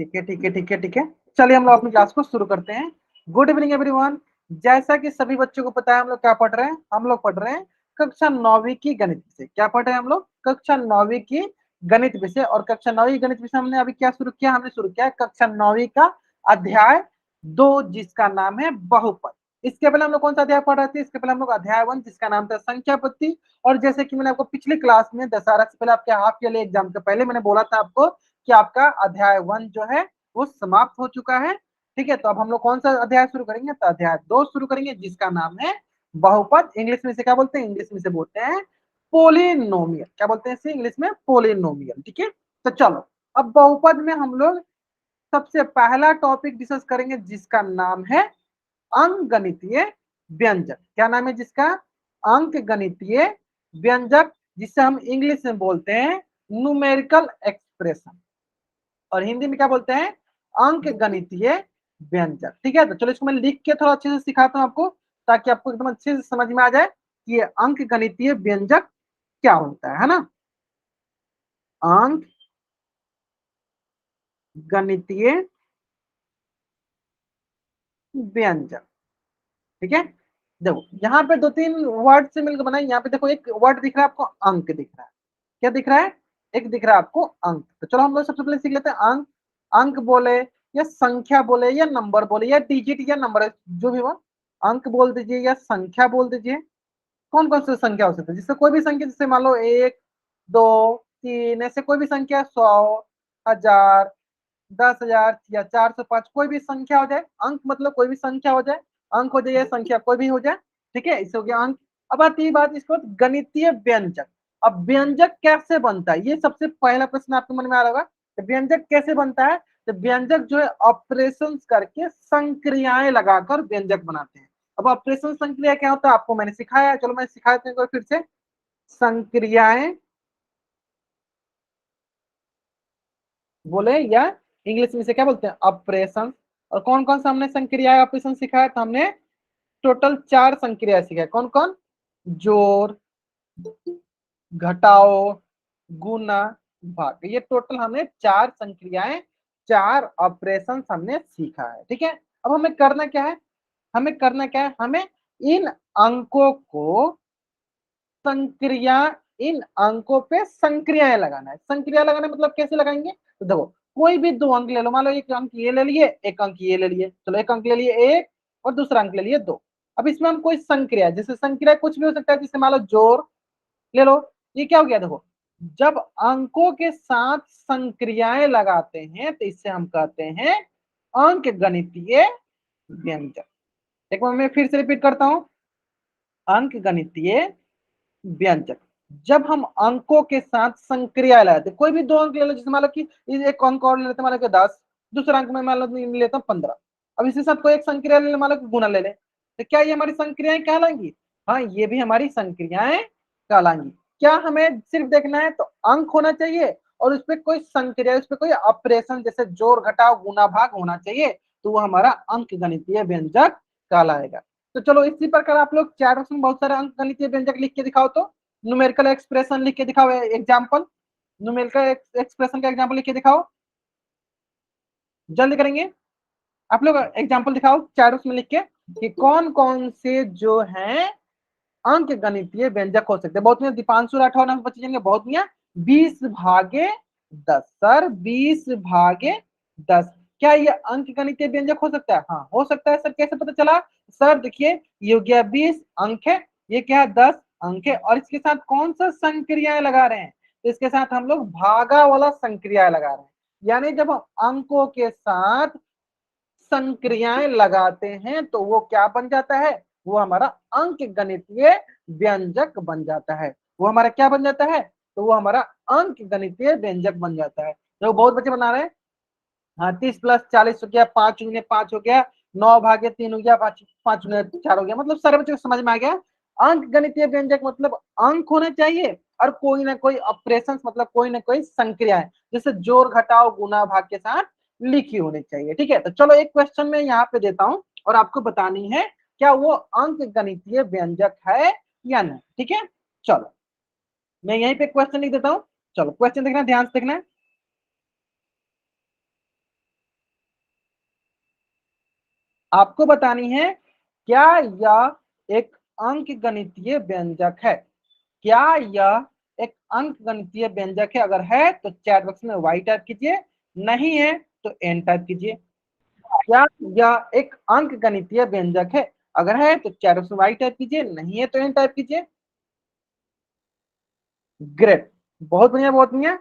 ठीक है ठीक है ठीक है ठीक है, चलिए हम लोग अपनी क्लास को शुरू करते हैं। Good evening everyone. जैसा कि सभी बच्चों को पता है, हम लोग क्या पढ़ रहे हैं, हम लोग पढ़ रहे हैं कक्षा 9वीं की गणित विषय। क्या पढ़ रहे हैं हम लोग? कक्षा 9वीं की गणित विषय। और कक्षा 9वीं गणित विषय हमने अभी क्या शुरू किया? हमने शुरू किया कक्षा 9वीं का अध्याय 2, जिसका नाम है बहुपद। इसके पहले हम लोग कौन सा अध्याय पढ़ रहे थे? इसके पहले हम लोग अध्याय 1, जिसका नाम था संख्या पद्धति। और जैसे कि मैंने आपको पिछली क्लास में दशहरा से पहले, आपके हाफ ईयरली एग्जाम से पहले मैंने बोला था आपको कि आपका अध्याय 1 जो है वो समाप्त हो चुका है। ठीक है, तो अब हम लोग कौन सा अध्याय शुरू करेंगे? तो अध्याय 2 शुरू करेंगे, जिसका नाम है बहुपद। इंग्लिश में से क्या बोलते हैं? इंग्लिश में से बोलते हैं पोलिनोमियल। क्या बोलते हैं इसे इंग्लिश में? पोलिनोमियल। ठीक है, तो चलो अब बहुपद में हम लोग सबसे पहला टॉपिक डिस्कस करेंगे, जिसका नाम है अंकगणितीय व्यंजक। क्या नाम है जिसका? अंकगणितीय व्यंजक, जिसे हम इंग्लिश में बोलते हैं न्यूमेरिकल एक्सप्रेशन, और हिंदी में क्या बोलते हैं? अंकगणितीय व्यंजक। ठीक है, तो चलो इसको मैं लिख के थोड़ा अच्छे से सिखाता हूँ आपको, ताकि आपको एकदम अच्छे से समझ में आ जाए कि ये अंकगणितीय व्यंजक क्या होता है ना। अंक गणितीय व्यंजक। ठीक है, देखो यहाँ पे 2-3 वर्ड से मिलकर बना है। यहाँ पे देखो एक वर्ड दिख रहा है आपको, अंक दिख रहा है। क्या दिख रहा है? एक दिख रहा है आपको अंक। तो चलो हम लोग सबसे पहले सीख लेते हैं अंक। अंक बोले या संख्या बोले या नंबर बोले या डिजिट या नंबर, जो भी हो, अंक बोल दीजिए या संख्या बोल दीजिए। कौन कौन सी संख्या हो सकती है? जिससे कोई भी संख्या, जैसे मान लो 1, 2, 3, ऐसे कोई भी संख्या, 100, 1000, 10,000 या 405, कोई भी संख्या हो जाए। अंक मतलब कोई भी संख्या हो जाए, अंक हो जाए या संख्या कोई भी हो जाए। ठीक है, इसे हो गया अंक। अब आती है बात इसके बाद गणितीय व्यंजक। अब व्यंजक कैसे बनता है, ये सबसे पहला प्रश्न आपके मन में आ रहा होगा। तो व्यंजक कैसे बनता है? तो व्यंजक जो है ऑपरेशन करके संक्रियाएं लगाकर व्यंजक बनाते हैं। अब ऑपरेशन संक्रिया क्या होता है आपको मैंने सिखाया, चलो मैं सिखा देता हूँ फिर से। संक्रियाएं बोले या इंग्लिश में से क्या बोलते हैं? ऑपरेशन। और कौन कौन सा हमने संक्रिया ऑपरेशन सिखाया? तो हमने टोटल 4 संक्रिया सिखाया। कौन कौन? जोड़, घटाओ, गुना, भाग। ये टोटल हमने 4 संक्रियाएं, 4 ऑपरेशन हमने सीखा है। ठीक है, अब हमें करना क्या है? हमें करना क्या है? हमें इन अंकों को संक्रिया, इन अंकों पे संक्रियाएं लगाना है। संक्रिया लगाना मतलब कैसे लगाएंगे? तो देखो, कोई भी 2 अंक ले लो। मान लो एक अंक ये ले लिए, एक अंक ये ले लिए। चलो एक अंक ले लिए 1 और दूसरा अंक ले लिए 2। अब इसमें हम कोई संक्रिया, जैसे संक्रिया कुछ भी हो सकता है, जैसे मान लो जोड़ ले लो। ये क्या हो गया? देखो, जब अंकों के साथ संक्रियाएं लगाते हैं तो इससे हम कहते हैं अंक गणितीय व्यंजक। एक बार मैं फिर से रिपीट करता हूं, अंक गणितीय व्यंजक। जब हम अंकों के साथ संक्रिया लगाते, कोई भी 2 अंक ले लो, जैसे मान लो कि एक अंक और ले लेते, मान लो 10, दूसरा अंक में मान लो लेता हूँ 15। अब इसके साथ कोई एक संक्रिया ले ले, मान लो गुना ले ले, तो क्या ये हमारी संक्रियाएं कहलाएंगी? हाँ, ये भी हमारी संक्रियाएं कहलाएंगी। क्या हमें सिर्फ देखना है? तो अंक होना चाहिए और उसपे कोई संक्रिया, उसपे कोई ऑपरेशन जैसे जोड़ घटाव गुना भाग होना चाहिए, तो वो हमारा अंक गणितीय व्यंजक कहलाएगा। तो चलो इसी प्रकार आप लोग चैट बॉक्स में बहुत सारे अंक गणितीय व्यंजक लिख के दिखाओ, तो न्यूमेरिकल एक्सप्रेशन लिख के दिखाओ। एग्जाम्पल, न्यूमेरिकल एक्सप्रेशन का एग्जाम्पल लिख के दिखाओ, जल्दी करेंगे। आप लोग एग्जाम्पल दिखाओ चैट बॉक्स में लिख के कि कौन कौन से जो है अंक गणितीय व्यंजक हो सकते हैं। बहुत दीपांशु राठौर नाम बच्चे जाएंगे, बहुत 20/10 सर, 20/10। क्या ये अंक गणितीय व्यंजक हो सकता है? हाँ हो सकता है सर। कैसे पता चला? सर देखिए, ये हो गया 20 अंक है, ये क्या है 10 अंक है, और इसके साथ कौन सा संक्रियाएं लगा रहे हैं? तो इसके साथ हम लोग भागा वाला संक्रियाएं लगा रहे हैं। यानी जब हम अंकों के साथ संक्रियाएं लगाते हैं तो वो क्या बन जाता है? वो हमारा अंक गणितीय व्यंजक बन जाता है। वो हमारा क्या बन जाता है? तो वो हमारा अंक गणितीय व्यंजक बन जाता है। तो बहुत बच्चे बना रहे हैं, हाँ 30+40 हो गया, 5×5 हो गया, 9/3 हो गया, 5×4 हो गया। मतलब सारे बच्चों को समझ में आ गया। अंक गणितीय व्यंजक मतलब अंक होने चाहिए और कोई ना कोई ऑपरेशन, मतलब कोई ना कोई संक्रिया है, जैसे जोड़ घटाव गुना भाग के साथ लिखी होनी चाहिए। ठीक है, तो चलो एक क्वेश्चन में यहाँ पे देता हूँ और आपको बतानी है क्या वो अंक गणितीय व्यंजक है या नहीं। ठीक है, चलो मैं यहीं पे क्वेश्चन लिख देता हूँ। चलो क्वेश्चन देखना, ध्यान से देखना। आपको बतानी है क्या यह एक अंक गणितीय व्यंजक है, क्या यह एक अंक गणितीय व्यंजक है। अगर है तो चैट बॉक्स में वाई टाइप कीजिए, नहीं है तो एन टाइप कीजिए। क्या यह एक अंक गणितीय व्यंजक है, अगर है तो चैट बॉक्स में वाई टाइप कीजिए, नहीं है तो एन टाइप कीजिए। ग्रेट, बहुत बढ़िया बहुत बढ़िया।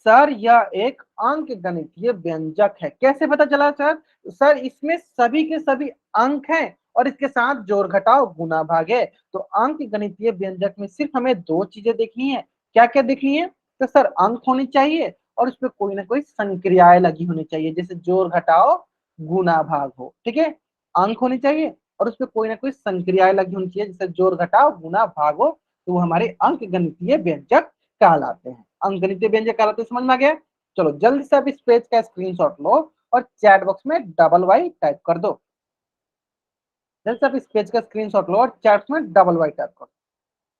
सर यह एक अंक गणितीय व्यंजक है, कैसे पता चला सर? सर इसमें सभी के सभी अंक हैं और इसके साथ जोड़ घटाव गुना भाग है। तो अंक गणितीय व्यंजक में सिर्फ हमें दो चीजें देखनी है, क्या क्या देखनी है? तो सर अंक होनी चाहिए और उसपे कोई ना कोई संक्रियाएं लगी होनी चाहिए, जैसे जोड़ घटाव गुना भाग हो, ठीक है। अंक होनी चाहिए और उसपे कोई ना कोई संक्रियाएं लगी होनी चाहिए, जैसे जोड़ घटाव गुना भाग हो, तो वो हमारे अंक गणितीय व्यंजक कहलाते हैं। अंकगणितीय व्यंजक कहलाते हैं, समझ में आ गया? चलो जल्दी से आप इस पेज का स्क्रीनशॉट लो और चैट बॉक्स में डबल वाई टाइप कर दो। जल्दी से आप इस पेज का स्क्रीनशॉट लो और चैट में डबल वाई टाइप कर दो,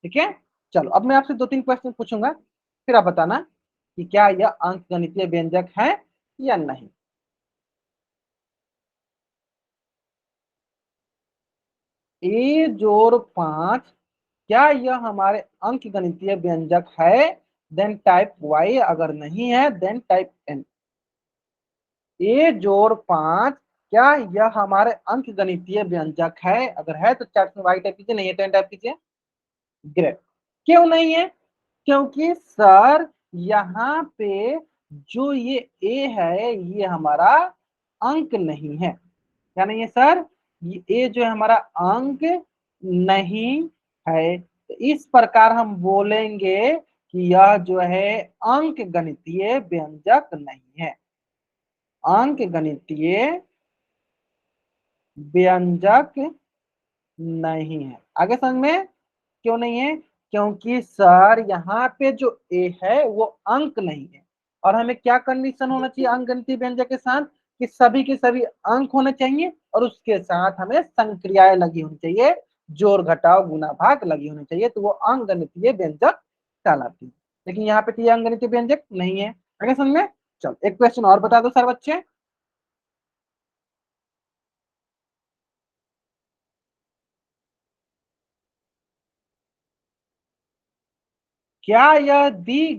ठीक है। चलो अब मैं आपसे दो तीन क्वेश्चन पूछूंगा, फिर आप बताना कि क्या यह अंकगणितीय व्यंजक है या नहीं। ए जोड़ 5 क्या यह हमारे अंक गणितीय व्यंजक है? देन टाइप वाई, अगर नहीं है देन टाइप एन। ए जोड़ 5 क्या यह हमारे अंक गणितीय व्यंजक है? अगर है तो चैट में वाई टाइप कीजिए, नहीं है तो एन टाइप कीजिए। ग्रेट। क्यों नहीं है? क्योंकि सर यहाँ पे जो ये ए है ये हमारा अंक नहीं है। क्या नहीं है सर? ये ए जो है हमारा अंक नहीं है, तो इस प्रकार हम बोलेंगे कि यह जो है अंक गणितीय व्यंजक नहीं है, अंक गणितीय व्यंजक नहीं है। आगे समझ में? क्यों नहीं है? क्योंकि सर यहाँ पे जो ए है वो अंक नहीं है, और हमें क्या कंडीशन होना चाहिए अंक गणितीय व्यंजक के साथ? कि सभी के सभी अंक होने चाहिए और उसके साथ हमें संक्रियाएं लगी होनी चाहिए, जोड़ घटाव गुना भाग लगी होनी चाहिए, तो वो अंक गणितीय व्यंजक कहलाती है। लेकिन यहाँ पे तो ये अंक गणितीय व्यंजक नहीं है। आगे समझ में? चलो एक क्वेश्चन और बता दो सर बच्चे। क्या यह दी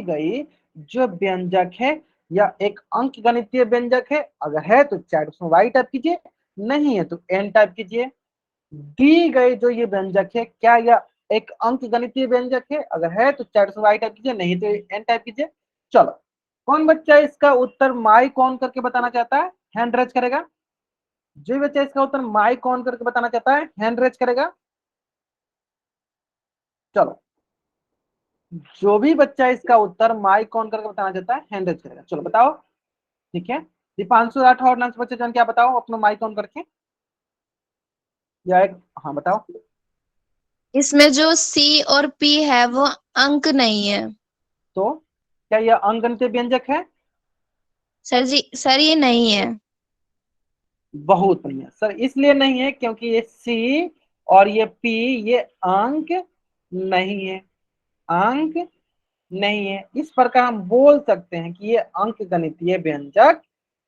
गई जो व्यंजक है या एक अंक गणितीय व्यंजक है? अगर है तो चैट में वाई टाइप कीजिए, नहीं है तो एन टाइप कीजिए। दी गई जो ये व्यंजक है क्या यह एक अंक गणितीय व्यंजक है? अगर है तो चैट में वाई टाइप कीजिए, नहीं तो एन टाइप कीजिए। चलो कौन बच्चा इसका उत्तर माइक ऑन करके बताना चाहता है? हैंड रेज करेगा। जो बच्चा इसका उत्तर माइक ऑन करके बताना चाहता है हैंड रेज करेगा। चलो जो भी बच्चा इसका उत्तर माइक ऑन करके बताना चाहता है हैंड रेज करेगा। चलो बताओ। ठीक है, दीपांशु राठौर नाम से बच्चे जान क्या बताओ अपना माइक ऑन करके, या एक हाँ बताओ। इसमें जो सी और पी है वो अंक नहीं है। तो क्या यह अंकगणितीय व्यंजक है? सर जी, सर ये नहीं है। बहुत बढ़िया सर, इसलिए नहीं है क्योंकि ये सी और ये पी ये अंक नहीं है, अंक नहीं है। इस प्रकार हम बोल सकते हैं कि ये अंक गणितीय व्यंजक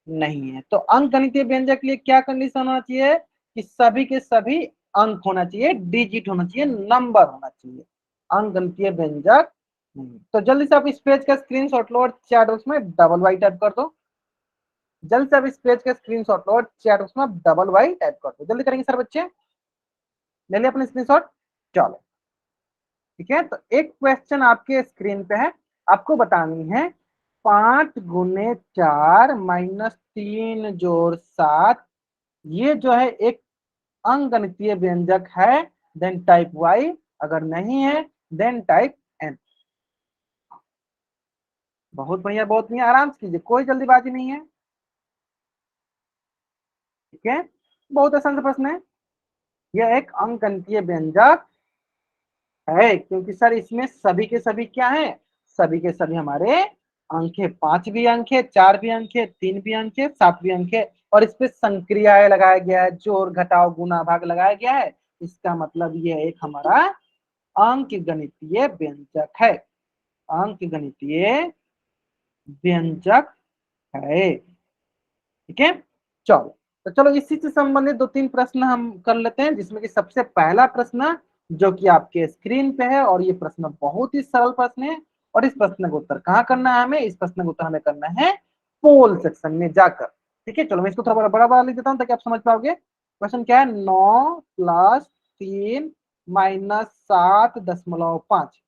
नहीं है। तो अंक गणितीय व्यंजक के लिए क्या कंडीशन होना चाहिए? कि सभी के सभी अंक होना चाहिए, डिजिट होना चाहिए, नंबर होना चाहिए। अंक गणितीय व्यंजक नहीं। तो जल्दी से आप इस पेज का स्क्रीनशॉट लो और चैट बॉक्स में डबल वाई टाइप कर दो। जल्दी से आप इस पेज का स्क्रीनशॉट लो और चैट बॉक्स में डबल वाई टाइप कर दो। जल्दी करेंगे सर बच्चे, ले लिया अपने स्क्रीनशॉट। चलो ठीक है, तो एक क्वेश्चन आपके स्क्रीन पे है, आपको बतानी है 5 × 4 - 3 + 7 ये जो है एक अंकगणितीय व्यंजक है। देन टाइप वाई, अगर नहीं है देन टाइप एन। बहुत बढ़िया बहुत बढ़िया, आराम से कीजिए, कोई जल्दीबाजी नहीं है। ठीक है, बहुत आसान सा प्रश्न है। यह एक अंकगणितीय व्यंजक है क्योंकि सर इसमें सभी के सभी क्या है? सभी के सभी हमारे अंक है। 5 भी अंक है, 4 भी अंक है, 3 भी अंक है, 7 भी अंक है, और इस पे संक्रियाएं लगाया गया है, जोड़ घटाव गुना भाग लगाया गया है। इसका मतलब ये एक हमारा अंक गणितीय व्यंजक है, अंक गणितीय व्यंजक है। ठीक है, चलो, तो चलो इसी से संबंधित 2-3 प्रश्न हम कर लेते हैं, जिसमें कि सबसे पहला प्रश्न जो कि आपके स्क्रीन पे है, और ये प्रश्न बहुत ही सरल प्रश्न है। और इस प्रश्न का उत्तर कहाँ करना है हमें? इस प्रश्न का उत्तर हमें करना है पोल सेक्शन में जाकर। ठीक है, चलो मैं इसको थोड़ा बड़ा बड़ा लिख देता हूँ ताकि आप समझ पाओगे। क्वेश्चन क्या है? 9 + 3 - 7.5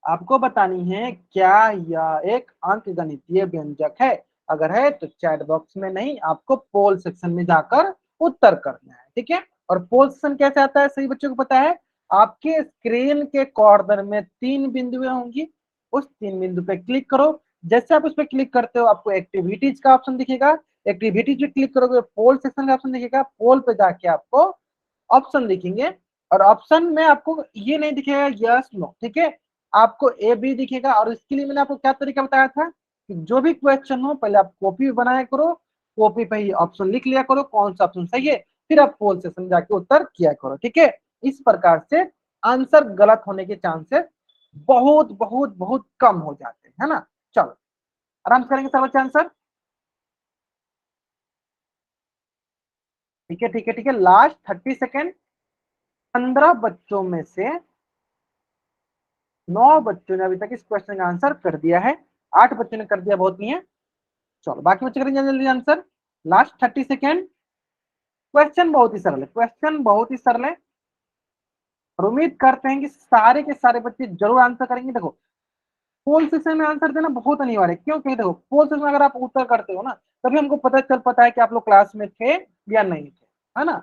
आपको बतानी है क्या यह एक अंकगणितीय व्यंजक है? अगर है तो चैट बॉक्स में नहीं, आपको पोल सेक्शन में जाकर उत्तर करना है। ठीक है, और पोल सेक्शन कैसे आता है सही बच्चों को पता है? आपके स्क्रीन के कॉर्नर में 3 बिंदुएं होंगी, उस 3 बिंदु पे क्लिक करो। जैसे आप उस पर क्लिक करते हो आपको एक्टिविटीज का ऑप्शन दिखेगा, एक्टिविटीज पे क्लिक करोगे पोल सेक्शन का ऑप्शन दिखेगा, पोल पे जाके आपको ऑप्शन दिखेंगे, और ऑप्शन में आपको ये नहीं दिखेगा यस नो। ठीक है, आपको ए बी दिखेगा। और इसके लिए मैंने आपको क्या तरीका बताया था कि जो भी क्वेश्चन हो पहले आप कॉपी बनाया करो, कॉपी पे ही ऑप्शन लिख लिया करो कौन सा ऑप्शन सही है, फिर आप पोल सेक्शन जाके उत्तर किया करो। ठीक है, इस प्रकार से आंसर गलत होने के चांसेस बहुत बहुत बहुत कम हो जाते हैं, है ना। चलो आराम से करेंगे सब बच्चे आंसर। ठीक है ठीक है ठीक है, लास्ट 30 सेकेंड। 15 बच्चों में से 9 बच्चों ने अभी तक इस क्वेश्चन का आंसर कर दिया है, 8 बच्चों ने कर दिया, बहुत नहीं है। चलो बाकी बच्चे करेंगे जल्दी जल्दी आंसर। Last 30 second. क्वेश्चन बहुत ही सरल है, क्वेश्चन बहुत ही सरल है, और उम्मीद करते हैं कि सारे के सारे बच्चे जरूर आंसर करेंगे। देखो पोल सेक्शन में आंसर देना बहुत अनिवार्य है, क्योंकि देखो पोल सेक्शन में अगर आप उत्तर करते हो ना, तभी हमको पता चल पाता है कि आप लोग क्लास में थे या नहीं थे, है ना।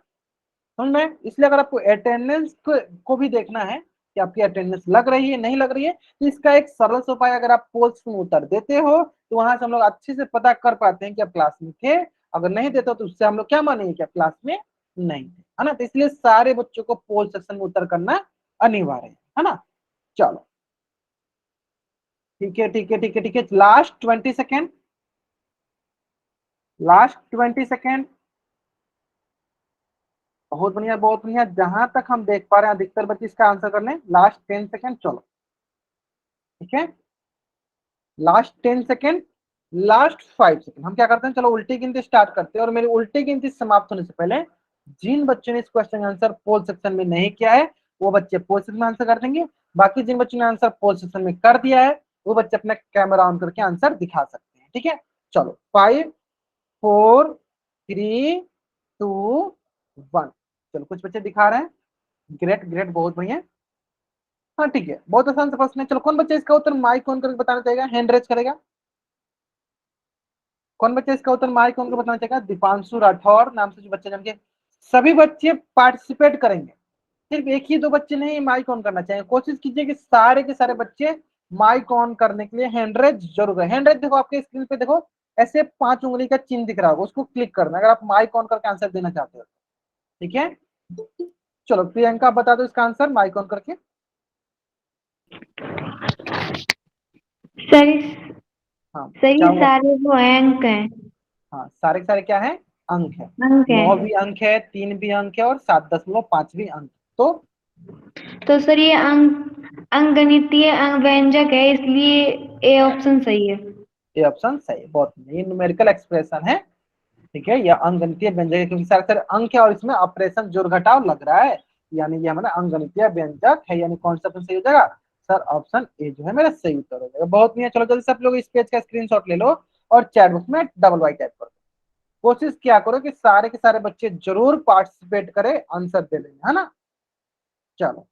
समझ में? इसलिए अगर आपको अटेंडेंस को भी देखना है कि आपकी अटेंडेंस लग रही है नहीं लग रही है, तो इसका एक सरल सा उपाय, अगर आप पोल्स में उत्तर देते हो तो वहां से हम लोग अच्छे से पता कर पाते हैं कि आप क्लास में थे। अगर नहीं देते हो तो उससे हम लोग क्या मानेंगे कि आप क्लास में नहीं थे, है ना। तो इसलिए सारे बच्चों को पोल सेक्शन में उत्तर करना अनिवार्य है ना। चलो ठीक है ठीक है ठीक है ठीक है, लास्ट 20 सेकेंड, लास्ट 20 सेकेंड। बहुत बढ़िया बहुत बढ़िया, जहां तक हम देख पा रहे हैं अधिकतर बच्चे इसका आंसर कर लें। लास्ट 10 सेकेंड, चलो ठीक है, लास्ट 10 सेकेंड, लास्ट 5 सेकेंड। हम क्या करते हैं, चलो उल्टी गिनती स्टार्ट करते हैं, और मेरी उल्टी गिनती समाप्त होने से पहले जिन बच्चों ने इस क्वेश्चन का आंसर पोल सेक्शन में नहीं किया है वो बच्चे पोल सेक्शन में आंसर कर देंगे। बाकी जिन बच्चों ने आंसर पोल सेक्शन में कर दिया है वो बच्चे अपना कैमरा ऑन करके आंसर दिखा सकते हैं। ठीक है, चलो 5 4 3 2 1। चलो कुछ बच्चे दिखा रहे हैं, ग्रेट ग्रेट, बहुत बढ़िया। हाँ ठीक है, बहुत आसान सा प्रश्न है। चलो कौन बच्चा इसका उत्तर माइक ऑन करके बताना चाहेगा, हैंड रेज करेगा। कौन बच्चा इसका उत्तर माइक ऑन करके बताना चाहेगा? दीपांशु राठौर नाम से जो बच्चे जम के, सभी बच्चे पार्टिसिपेट करेंगे, सिर्फ एक ही दो बच्चे नहीं माइक ऑन करना चाहिए। कोशिश कीजिए कि सारे के सारे बच्चे माइक ऑन करने के लिए हैंड रेज जरूर करें। हैंड रेज देखो आपके स्क्रीन पे, देखो ऐसे 5 उंगली का चिन्ह दिख रहा होगा, उसको क्लिक करना अगर आप माइक ऑन करके आंसर देना चाहते हो। ठीक है, चलो प्रियंका बता दो इसका आंसर माइक ऑन करके। सर हाँ सर क्या ये हुआ? सारे वो अंक हैं। हाँ सारे के सारे क्या है? अंक है। अंक 9 हैं। भी अंक है, 3 भी अंक है, और 7.5 भी अंक। तो सर ये अंकगणितीय व्यंजक है, इसलिए ए ऑप्शन सही है। ये ऑप्शन सही है, बहुत ये न्यूमेरिकल एक्सप्रेशन है। ठीक है, यह अंकगणितीय व्यंजक है क्योंकि सारे सारे अंक है और इसमें ऑपरेशन जोड़ घटाव लग रहा है, यानी ये हमारा अंकगणितीय व्यंजक है। यानी कौन सा ऑप्शन सही हो जाएगा? सर ऑप्शन ए जो है मेरा सही उत्तर हो जाएगा। बहुत नहीं है, चलो जल्दी से आप लोग इस पेज का स्क्रीनशॉट ले लो और चैट बॉक्स में डबल वाई टाइप करो। कोशिश क्या करो कि सारे के सारे बच्चे जरूर पार्टिसिपेट करें, आंसर दे लेंगे, है ना। चलो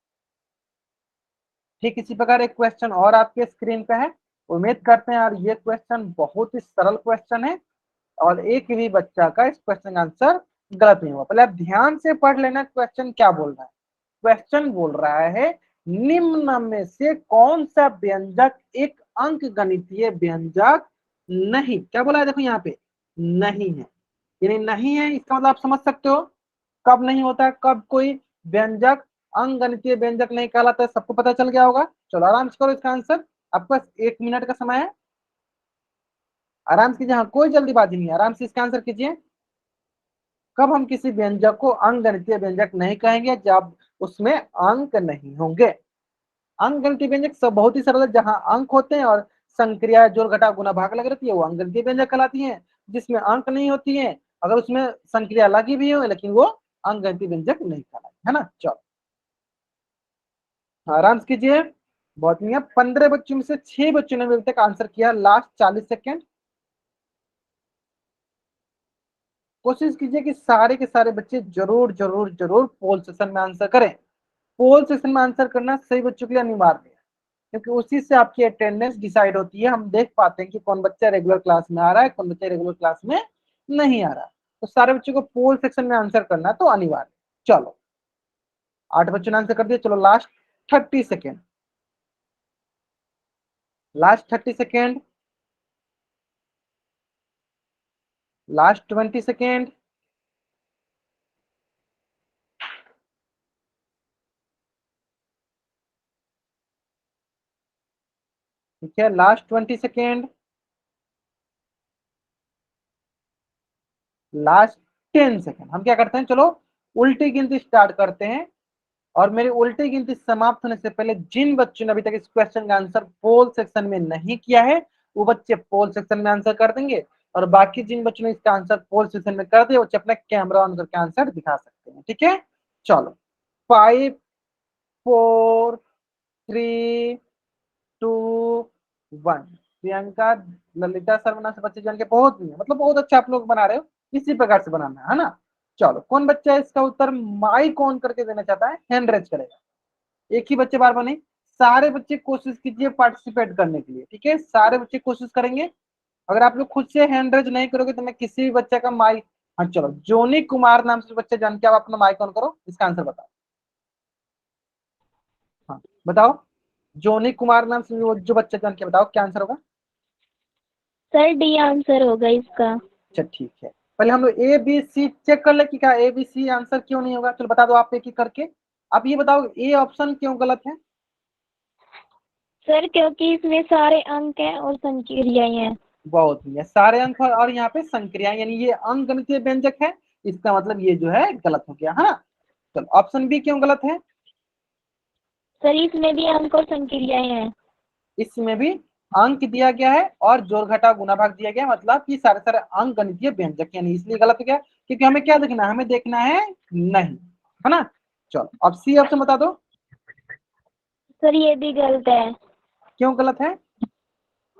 ठीक इसी प्रकार एक क्वेश्चन और आपके स्क्रीन पे है। उम्मीद करते हैं यार ये क्वेश्चन बहुत ही सरल क्वेश्चन है, और एक भी बच्चा का इस क्वेश्चन का आंसर गलत नहीं हुआ। पहले आप ध्यान से पढ़ लेना क्वेश्चन क्या बोल रहा है। क्वेश्चन बोल रहा है निम्न में से कौन सा व्यंजक एक अंक गणितीय व्यंजक नहीं, क्या बोला है देखो यहाँ पे, नहीं है। यानी नहीं है इसका मतलब आप समझ सकते हो कब नहीं होता है, कब कोई व्यंजक अंक गणितीय व्यंजक नहीं कहलाता है, सबको पता चल गया होगा। चलो आराम से करो इसका आंसर, आपके पास 1 मिनट का समय है, आराम से कीजिए। हाँ कोई जल्दीबाजी नहीं है, आराम से इसका आंसर कीजिए। कब हम किसी व्यंजक को अंक गणितीय व्यंजक नहीं कहेंगे? जब उसमें अंक नहीं होंगे। अंक गणितीय व्यंजक सब बहुत ही सरल है, जहां अंक होते हैं और संक्रिया जोड़ घटाव गुणा भाग लग रहती है वो अंक गणितीय व्यंजक कहलाती है। जिसमें अंक नहीं होती है, अगर उसमें संक्रिया लगी भी हो लेकिन वो अंकगणितीय व्यंजक नहीं कहलाए, है ना। चलो आराम से कीजिए, बहुत नहीं है। 15 बच्चों में से 6 बच्चों ने अभी तक आंसर किया। लास्ट 40 सेकेंड, कोशिश कीजिए कि सारे के सारे बच्चे जरूर जरूर जरूर पोल सेशन में आंसर करें। पोल सेशन में आंसर करना सही बच्चों के लिए अनिवार्य है, क्योंकि उसी से आपकी अटेंडेंस डिसाइड होती है। हम देख पाते हैं कि कौन बच्चा रेगुलर क्लास में आ रहा है, कौन बच्चा रेगुलर क्लास में नहीं आ रहा। तो सारे बच्चों को पोल सेक्शन में आंसर करना तो अनिवार्य। चलो 8 बच्चों ने आंसर कर दिया। चलो last 30 second, last 30 second, last 20 second. ठीक है, लास्ट 20 सेकेंड, लास्ट 10 सेकेंड। हम क्या करते हैं, चलो उल्टी गिनती स्टार्ट करते हैं, और मेरी उल्टी गिनती समाप्त होने से पहले जिन बच्चों ने अभी तक इस क्वेश्चन का आंसर पोल सेक्शन में नहीं किया है वो बच्चे पोल सेक्शन में आंसर कर देंगे, और बाकी जिन बच्चों ने इसका आंसर पोल सेक्शन में कर दिया बच्चे अपना कैमरा ऑन करके आंसर दिखा सकते हैं। ठीक है, चलो 5 4 3 2 1। प्रियंका, ललिता, सर्वना से बच्चे जान के बहुत नहीं है, मतलब बहुत अच्छा आप लोग बना रहे हो, इसी प्रकार से बनाना है ना। चलो कौन बच्चा इसका उत्तर माइक ऑन करके देना चाहता है, हैंड रेज करेगा। एक ही बच्चे बार बार नहीं, सारे बच्चे कोशिश कीजिए पार्टिसिपेट करने के लिए। ठीक है, सारे बच्चे कोशिश करेंगे। अगर आप लोग खुद से हैंड रेज नहीं करोगे तो मैं किसी भी बच्चे का माइक, हाँ चलो जोनी कुमार नाम से बच्चा जान के आप अपना माइक ऑन करो, इसका आंसर बताओ। हाँ बताओ, जोनी कुमार नाम से जो बच्चा जान के बताओ क्या आंसर होगा। सर डी आंसर होगा इसका। अच्छा ठीक है, पहले हम लोग ए बी सी चेक कर ले कि क्या ए बी सी आंसर क्यों नहीं होगा। चलो बता दो आप एक एक करके। आप ये बताओ ए ऑप्शन क्यों गलत है। सर क्योंकि इसमें सारे अंक हैं और संक्रियाएं हैं। बहुत ही है, सारे अंक और यहाँ पे संक्रियाएं, यानी ये अंक गणितीय व्यंजक है, इसका मतलब ये जो है गलत हो गया, है ना। चलो ऑप्शन बी क्यों गलत है। सर इसमें भी अंक और संक्रियाएं हैं। इसमें भी अंक दिया गया है और जोड़ घटा गुना भाग दिया गया, मतलब कि सारे सारे अंक गणितीय व्यंजक, यानी इसलिए गलत हो गया, क्योंकि हमें क्या देखना है, हमें देखना है नहीं, है ना। चलो अब सी ऑप्शन बता दो। सर ये भी गलत है, क्यों गलत है।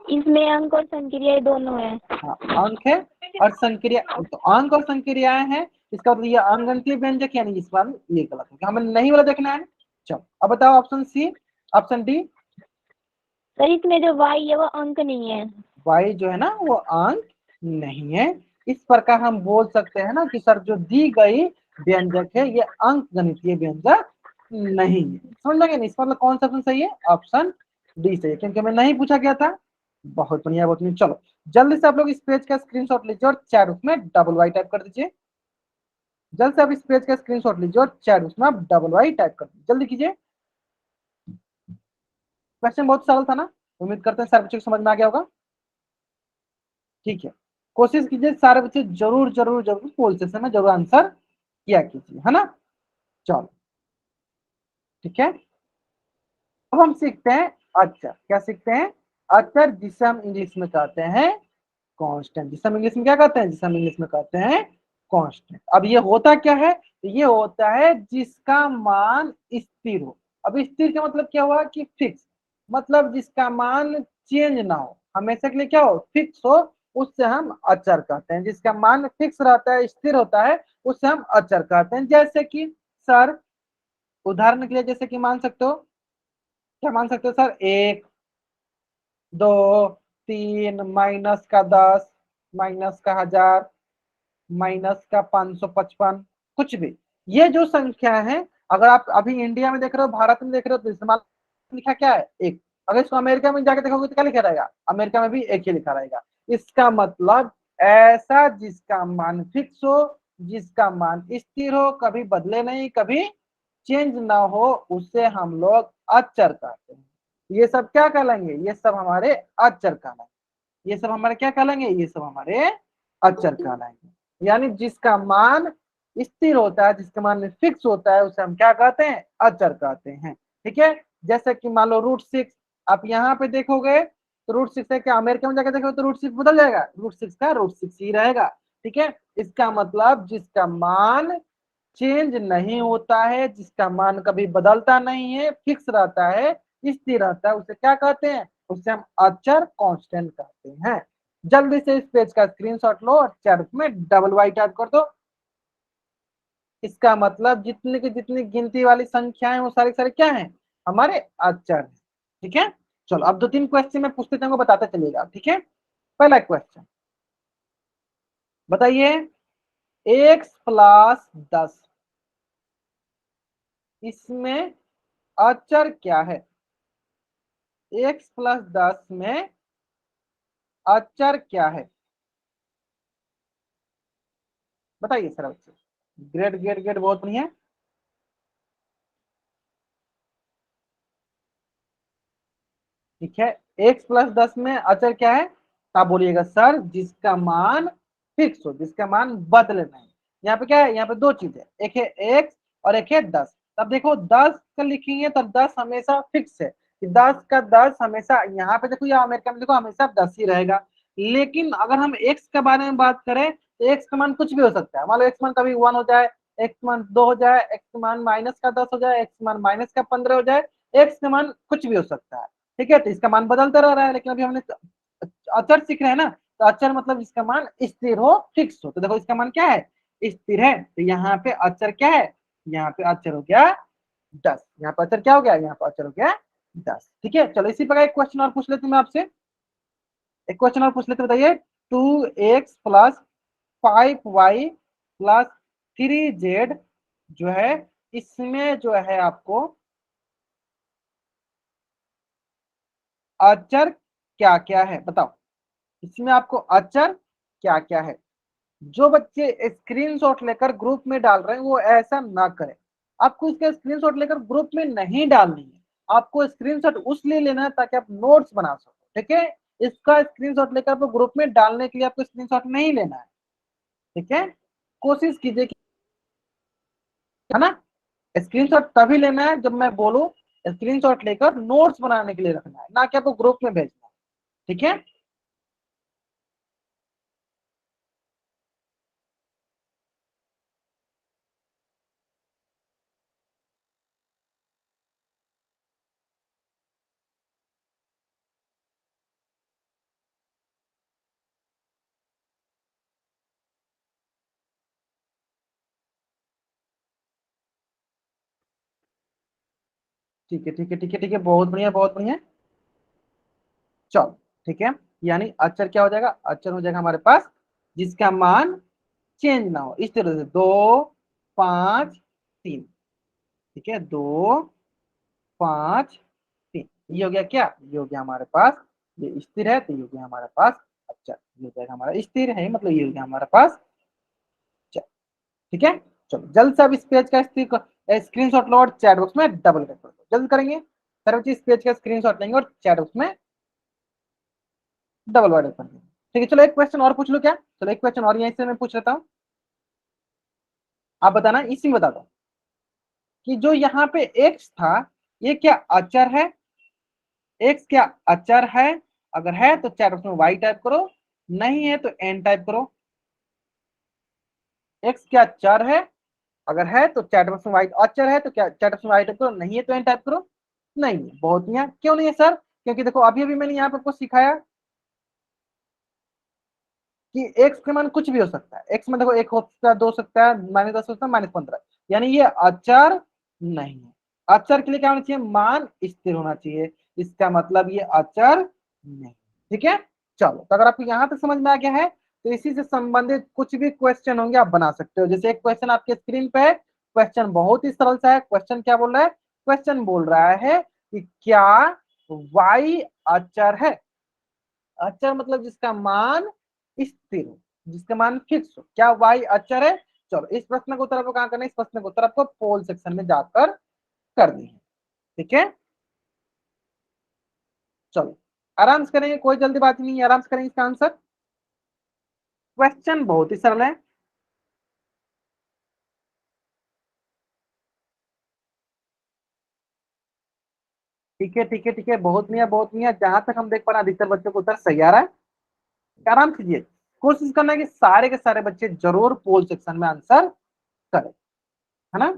इसमें अंक और संक्रियाएं दोनों हैं। हाँ अंक है और संक्रिया, तो अंक और संक्रियाएं हैं, इसका मतलब ये अंक गणितीय व्यंजक, यानी इस बार ये गलत है, हमें नहीं वाला देखना है। चलो अब बताओ option C, option D. Sir इसमें जो वाई है वो अंक नहीं है। वाई जो है ना वो अंक नहीं है। इस प्रकार हम बोल सकते हैं ना कि सर जो दी गई व्यंजक है ये अंक गणितीय व्यंजक नहीं है। समझ लगे नहीं, इस मतलब कौन सा ऑप्शन सही है, ऑप्शन डी सही है, क्योंकि हमें नहीं पूछा गया था। बहुत बढ़िया, बहुत बढ़िया। चलो जल्दी से आप लोग इस पेज का स्क्रीनशॉट लीजिए और चैट उसमें डबल वाई टाइप कर दीजिए। जल्द से आप इस पेज का स्क्रीनशॉट लीजिए और चैट उसमें आप डबल वाई टाइप कर दीजिए, जल्दी कीजिए। क्वेश्चन बहुत सरल था ना, उम्मीद करते हैं सारे बच्चों को समझ में आ गया होगा। ठीक है, कोशिश कीजिए सारे बच्चे जरूर जरूर जरूर पोल सेशन में जरूर आंसर किया कीजिए, है ना। चलो ठीक है, अब हम सीखते हैं अक्षर। क्या सीखते हैं, अक्षर जिसे हम इंग्लिश में कहते हैं कांस्टेंट। जिसे हम इंग्लिश में क्या कहते हैं, जिसे हम इंग्लिश में कहते हैं कांस्टेंट। अब ये होता क्या है, ये होता है जिसका मान स्थिर हो। अब स्थिर का मतलब क्या हुआ कि फिक्स, मतलब जिसका मान चेंज ना हो, हमेशा के लिए क्या हो, फिक्स हो, उससे हम अचर कहते हैं। जिसका मान फिक्स रहता है, स्थिर होता है, उससे हम अचर कहते हैं। जैसे कि सर उदाहरण के लिए जैसे कि मान सकते हो, क्या मान सकते हो सर, 1 2 3 माइनस का 10, माइनस का 1000, माइनस का 555, कुछ भी। ये जो संख्या है, अगर आप अभी इंडिया में देख रहे हो, भारत में देख रहे हो, तो इस्तेमाल लिखा क्या है, एक। अगर इसको अमेरिका में जाके देखोगे तो क्या लिखा रहेगा, अमेरिका में भी एक ही लिखा रहेगा। इसका मतलब ऐसा जिसका मान फिक्स हो, जिसका मान स्थिर हो, कभी बदले नहीं, कभी चेंज ना हो, उसे हम लोग अचर कहते हैं। ये सब क्या कहलाएंगे, ये सब हमारे अचर कहलाएंगे। ये सब हमारे क्या कहलाएंगे, ये सब हमारे अचर कहलाएंगे। यानी जिसका मान स्थिर होता है, जिसका मान फिक्स होता है, उसे हम क्या कहते हैं, अचर कहते हैं। ठीक है, जैसे कि मान लो √6, आप यहाँ पे देखोगे तो √6 है, क्या अमेरिका में जाकर देखो तो √6 बदल जाएगा, √6 का √6 ही रहेगा। ठीक है, इसका मतलब जिसका मान चेंज नहीं होता है, जिसका मान कभी बदलता नहीं है, फिक्स रहता है, स्थिर रहता है, उसे क्या कहते हैं, उसे हम अचर कांस्टेंट कहते हैं। जल्दी से इस पेज का स्क्रीनशॉट लो और चैट में डबल वाई टाइप कर दो। इसका मतलब जितनी की जितनी गिनती वाली संख्याएं वो सारी सारी क्या है, हमारे अचर है। ठीक है, चलो अब 2-3 क्वेश्चन मैं पूछते जाऊंगा, बताते चलिएगा। ठीक है, पहला क्वेश्चन बताइए, x+10 इसमें अचर क्या है, x+10 में अचर क्या है, बताइए सर बच्चे। ग्रेड ग्रेड ग्रेड, बहुत बढ़िया। ठीक है, x+10 में अचर क्या है, आप बोलिएगा सर जिसका मान फिक्स हो, जिसका मान बदले नहीं। यहाँ पे क्या है, यहाँ पे दो चीज है, एक है x और एक है 10। तब देखो 10 का लिखेंगे तब 10 हमेशा फिक्स है, 10 का 10 हमेशा, यहाँ पे देखो या अमेरिका में देखो हमेशा 10 ही रहेगा। लेकिन अगर हम x के बारे में बात करें तो x का मान कुछ भी हो सकता है, मान लो x मान कभी 1 हो जाए, x मान 2 हो जाए, x मान -10 हो जाए, x मान -15 हो जाए, x का मान कुछ भी हो सकता है। ठीक है, तो इसका मान बदलता रह रहा है, लेकिन अभी हमने अचर सीख रहे हैं ना, तो अचर मतलब इसका मान स्थिर हो, फिक्स हो। तो देखो इसका मान क्या है, स्थिर है, तो यहाँ पे अचर क्या है, यहाँ पे अचर हो गया 10, यहाँ पे अचर क्या हो गया, यहाँ पे अचर हो गया 10। ठीक है, चलो इसी प्रकार एक क्वेश्चन और पूछ लेते मैं आपसे, एक क्वेश्चन और पूछ लेते, बताइए 2x+5y+3z जो है, इसमें जो है आपको अचर क्या क्या है, बताओ। इसमें आपको अचर क्या क्या है। जो बच्चे स्क्रीनशॉट लेकर ग्रुप में डाल रहे हैं वो ऐसा ना करें, आपको इसका स्क्रीनशॉट लेकर ग्रुप में नहीं डालनी है, आपको स्क्रीनशॉट उसलिए लेना है ताकि आप नोट्स बना सको। ठीक है, इसका स्क्रीनशॉट लेकर आपको ग्रुप में डालने के लिए आपको स्क्रीनशॉट नहीं लेना है। ठीक है, कोशिश कीजिए कि, है ना, स्क्रीनशॉट तभी लेना है जब मैं बोलूं, स्क्रीनशॉट लेकर नोट्स बनाने के लिए रखना है, ना कि आपको ग्रुप में भेजना है। ठीक है, ठीक है, ठीक है, ठीक है, ठीक है, बहुत बढ़िया, बहुत बढ़िया। चलो ठीक है, यानी अचर क्या हो जाएगा, अचर हो जाएगा हमारे पास जिसका मान चेंज ना हो, इस तरह से 2, 5, 3। ठीक है, 2, 5, 3, ये हो गया क्या, ये हो गया हमारे पास, ये स्थिर है तो ये हो गया हमारे पास अचर, ये हो जाएगा हमारा स्थिर है, मतलब ये हो गया हमारे पास अचर। ठीक है, चलो जल्द से अब इस पेज का स्क्रीन शॉट लो और चैट बॉक्स में डबल कर दो, जल्द करेंगे सर बच्चे, इस पेज का स्क्रीन शॉट लेंगे और चैट बॉक्स में डबल वर्ड कर देंगे। ठीक है, चलो एक क्वेश्चन और पूछ लो क्या, चलो एक क्वेश्चन और यहीं से मैं पूछ लेता हूँ, आप बताना, इसी में बता दो कि जो यहाँ पे x था ये क्या अचर है, x क्या अचर है, अगर है तो चैट बॉक्स में y टाइप करो, नहीं है तो n टाइप करो। x क्या चर है, अगर है तो चैट बॉक्स में y, अचर है तो क्या चैट बॉक्स में y टाइप करो, नहीं है तो n टाइप करो। नहीं है, बहुत बढ़िया, क्यों नहीं है सर, क्योंकि देखो अभी अभी मैंने यहाँ पे आपको सिखाया कि x का मान कुछ भी हो सकता है, x में देखो 1 हो सकता है, 2 हो सकता है, -10 हो सकता है, -15, यानी ये अचर नहीं है। अचर के लिए क्या होना चाहिए, मान स्थिर होना चाहिए, इसका मतलब ये अचर नहीं। ठीक है, चलो तो अगर आपको यहाँ तक समझ में आ गया है तो इसी से संबंधित कुछ भी क्वेश्चन होंगे आप बना सकते हो। जैसे एक क्वेश्चन आपके स्क्रीन पे है, क्वेश्चन बहुत ही सरल सा है, क्वेश्चन क्या बोल रहा है, क्वेश्चन बोल रहा है कि क्या y अचर है, अचर मतलब जिसका मान स्थिर हो, जिसका मान फिक्स हो, क्या y अचर है। चलो इस प्रश्न का उत्तर आपको कहां करना है, इस प्रश्न का उत्तर आपको पोल सेक्शन में जाकर करनी है। ठीक है, चलो आराम से करेंगे, कोई जल्दीबाजी नहीं है, आराम से करेंगे इसका आंसर, क्वेश्चन बहुत ही सरल है। ठीक है ठीक है ठीक है, बहुत बढ़िया बहुत बढ़िया। जहां तक हम देख पा रहे हैं अधिकतर बच्चों को उत्तर सही आ रहा है। आराम कीजिए, कोशिश करना है कि सारे के सारे बच्चे जरूर पोल सेक्शन में आंसर करें, है ना।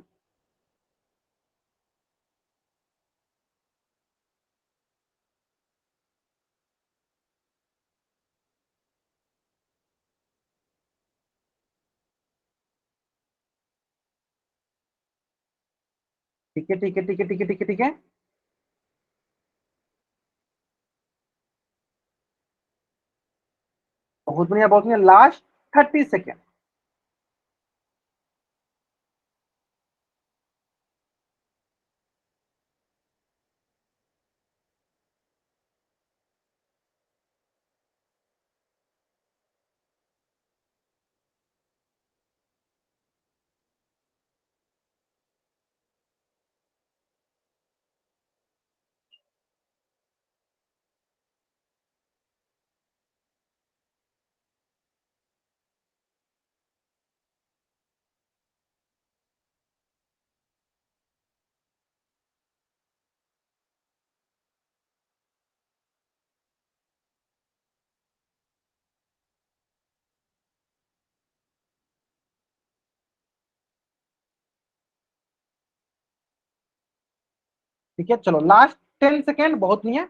ठीक है ठीक है ठीक है ठीक है ठीक है ठीक है। बहुत बढ़िया बहुत बढ़िया, लास्ट 30 सेकेंड। ठीक है, चलो लास्ट 10 सेकेंड। बहुत नहीं है,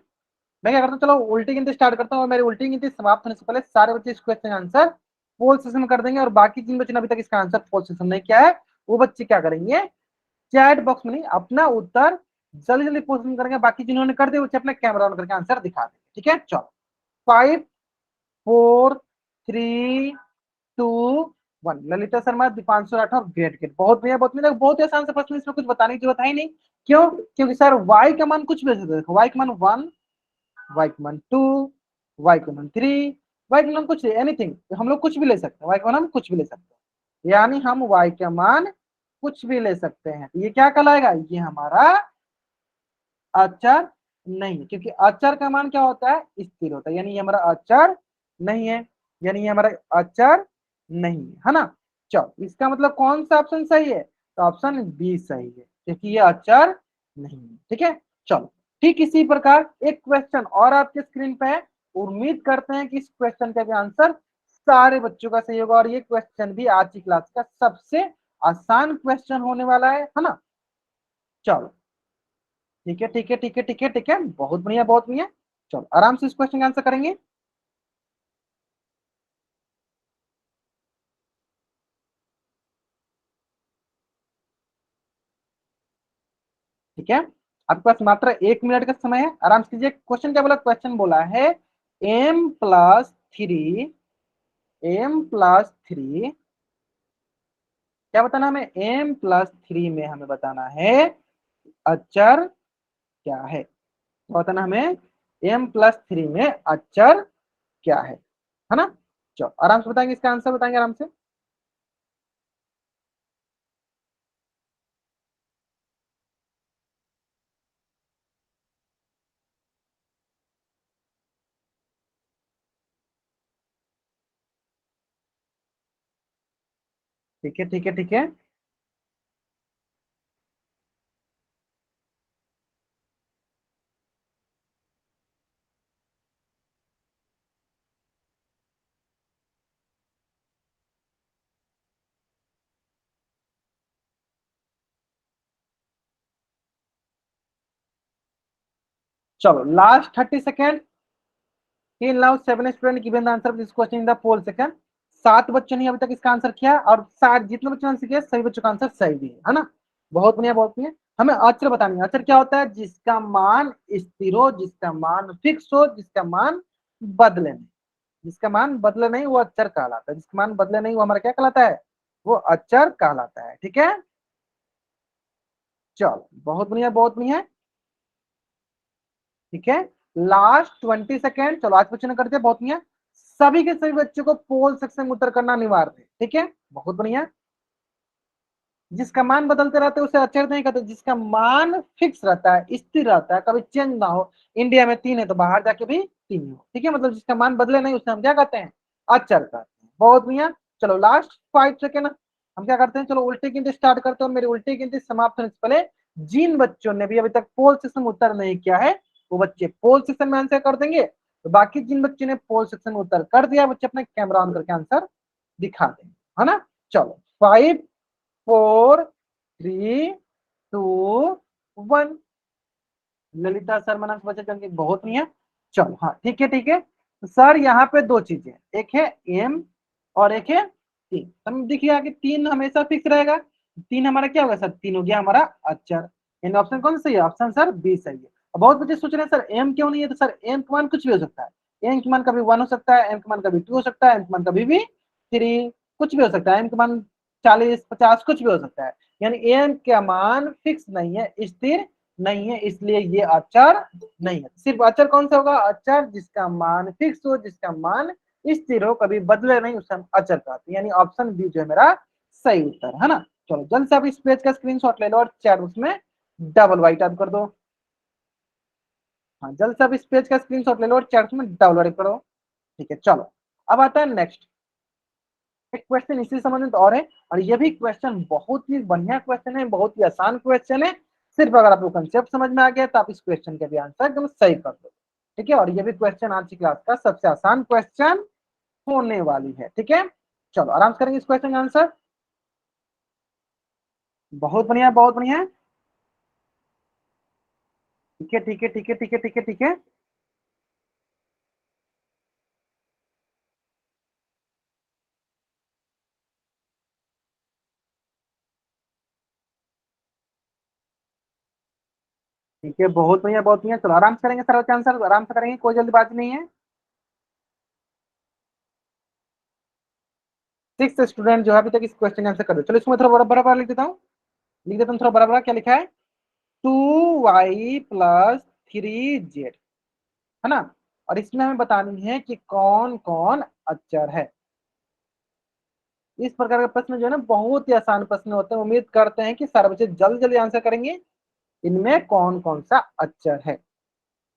मैं क्या करता हूँ, चलो उल्टी गिनती स्टार्ट करता हूँ और मेरी उल्टी गिनती समाप्त होने से पहले सारे बच्चे इस क्वेश्चन का आंसर पोल सेशन में कर देंगे, और बाकी जिन बच्चों ने अभी तक इसका आंसर पोल सेशन नहीं किया है वो बच्चे क्या करेंगे, चैट बॉक्स में नहीं अपना उत्तर जल्दी जल्दी पोस्ट करेंगे। बाकी जिन्होंने कर दिया वो अपना कैमरा ऑन करके आंसर दिखा देंगे। ठीक है, चलो 5 4 3 2 1। ललिता शर्मा, दीपांशु राठौर, ग्रेट ग्रेट, बहुत बढ़िया बहुत बढ़िया। बहुत ही आसान से प्रश्न, इसमें कुछ बताने की जरूरत है ही नहीं। क्यों? क्योंकि सर वाई का मान कुछ भी ले सकते हैं। वाई का मान 1, वाई का मान 2, वाई का मान 3, वाई का मान कुछ एनीथिंग, हम लोग कुछ भी ले सकते हैं। वाई का मान हम कुछ भी ले सकते हैं, यानी हम वाई का मान कुछ भी ले सकते हैं। तो ये क्या कहलाएगा, ये हमारा अचर नहीं है, क्योंकि अचर का मान क्या होता है, स्थिर होता है, यानी ये हमारा अचर नहीं है, यानी ये हमारा अचर नहीं है ना। चलो इसका मतलब कौन सा ऑप्शन सही है, तो ऑप्शन बी सही है, क्योंकि ये अचर नहीं है। ठीक है, चलो ठीक इसी प्रकार एक क्वेश्चन और आपके स्क्रीन पे है। उम्मीद करते हैं कि इस क्वेश्चन का भी आंसर सारे बच्चों का सही होगा, और ये क्वेश्चन भी आज की क्लास का सबसे आसान क्वेश्चन होने वाला है ना। चलो ठीक है ठीक है ठीक है ठीक है ठीक है, बहुत बढ़िया बहुत बढ़िया। चलो आराम से इस क्वेश्चन का आंसर करेंगे। ठीक है, आपके पास मात्र 1 मिनट का समय है, आराम से कीजिए। क्वेश्चन क्या बोला, क्वेश्चन बोला है m+3 क्या बताना हमें, m+3 में हमें बताना है अचर क्या है। क्या बताना हमें, m+3 में अचर क्या है ना। चलो आराम से बताएंगे, इसका आंसर बताएंगे आराम से। ठीक है ठीक है ठीक है, चलो last 30 second. Till now 7 students given the answer of this question in the poll section। 7 बच्चों ने अभी तक इसका आंसर किया, और सारे जितने बच्चों ने आंसर किया सभी बच्चों का आंसर सही भी है ना। बहुत बढ़िया बहुत बढ़िया। हमें अचर बतानी है, अचर क्या होता है, जिसका मान स्थिर हो, जिसका मान फिक्स हो, जिसका मान बदले नहीं। जिसका मान बदले नहीं वो अचर कहलाता है, जिसका मान बदले नहीं वो हमारा क्या कहलाता है, वो अचर कहलाता है। ठीक है, चलो बहुत बढ़िया बहुत बढ़िया। ठीक है, लास्ट 20 सेकेंड। चलो आज बच्चों ने कर दिया, बहुत बढ़िया। सभी के सभी बच्चों को पोल सेक्शन में उत्तर करना अनिवार्य है। ठीक है, बहुत बढ़िया। जिसका मान बदलते रहते हैं उसे अचर नहीं कहते, जिसका मान फिक्स रहता है, स्थिर रहता है, कभी चेंज ना हो। इंडिया में 3 है तो बाहर जाके भी 3 हो। ठीक है, मतलब जिसका मान बदले नहीं उसे हम क्या कहते हैं, अचर कहते हैं। बहुत बढ़िया। चलो लास्ट 5 सेकेंड हम क्या करते हैं, चलो उल्टी गिनती स्टार्ट करते हो, मेरी उल्टी गिनती समाप्त होने से पहले जिन बच्चों ने भी अभी तक पोल सेक्शन में उत्तर नहीं किया है वो बच्चे पोल सेक्शन में आंसर कर देंगे, तो बाकी जिन बच्चों ने पोल सेक्शन में उत्तर कर दिया बच्चे अपने कैमरा ऑन करके आंसर दिखा देंगे, है ना। चलो 5 4 3 2 1। ललिता शर्मा नाम से बच्चे जाएंगे, बहुत नहीं है। चलो हाँ ठीक है ठीक है। तो सर यहाँ पे दो चीजें, एक है एम और एक है तीन। हम देखिए कि तीन हमेशा फिक्स रहेगा, तीन हमारा क्या होगा सर, तीन हो गया हमारा अक्षर। इन ऑप्शन कौन सही है, ऑप्शन सर बी सही है। अब बहुत बच्चे सोच रहे हैं सर एम क्यों नहीं है, तो सर एम का मान कुछ भी हो सकता है, एम का मान कभी 1 हो सकता है, एम का मान कभी 2 हो सकता है, एम का मान कभी भी 3, कुछ भी हो सकता है, एम का मान 40 50 कुछ भी हो सकता है। यानी एम का मान फिक्स नहीं है, स्थिर नहीं है, इसलिए ये अक्षर नहीं है। सिर्फ अक्षर कौन सा होगा, अक्षर जिसका मान फिक्स हो, जिसका मान स्थिर हो, कभी बदले नहीं, उसे हम अक्षर कहते हैं। यानी ऑप्शन बी जो है मेरा सही उत्तर है ना। चलो जल्द से आप इस पेज का स्क्रीनशॉट ले लो और चैट उसमें डबल वाइट टाइप कर दो। हाँ जल्द से आप इस पेज का स्क्रीनशॉट ले लो और चैट में डबल वाइट करो। ठीक है चलो अब आता है नेक्स्ट एक क्वेश्चन इसी संबंधित और है, और ये भी क्वेश्चन बहुत ही बढ़िया क्वेश्चन है, बहुत ही आसान क्वेश्चन है। सिर्फ अगर आपको कंसेप्ट समझ में आ गया तो आप इस क्वेश्चन के भी आंसर एकदम सही कर दो। ठीक है, और ये भी क्वेश्चन आज की क्लास का सबसे आसान क्वेश्चन होने वाली है। ठीक है चलो आराम से करेंगे इस क्वेश्चन का आंसर। बहुत बढ़िया बहुत बढ़िया। ठीक है ठीक है ठीक है ठीक है ठीक है ठीक है। ठीक है बहुत बढ़िया बहुत बढ़िया। चलो आराम से करेंगे सर के आंसर, आराम से करेंगे, कोई जल्दबाजी नहीं है। 6 स्टूडेंट जो है अभी तक इस क्वेश्चन का आंसर कर दो। चलो इसको मैं थोड़ा बड़ा बड़ा बड़ा लिख देता हूँ, लिख देता हूँ थोड़ा बड़ा बड़ा। क्या लिखा है, 2y+3z, है ना। और इसमें हमें बतानी है कि कौन कौन अक्षर है। इस प्रकार का प्रश्न जो है ना बहुत ही आसान प्रश्न होते हैं। उम्मीद करते हैं कि सारे बच्चे जल्दी जल्दी आंसर करेंगे। इनमें कौन कौन सा अक्षर है।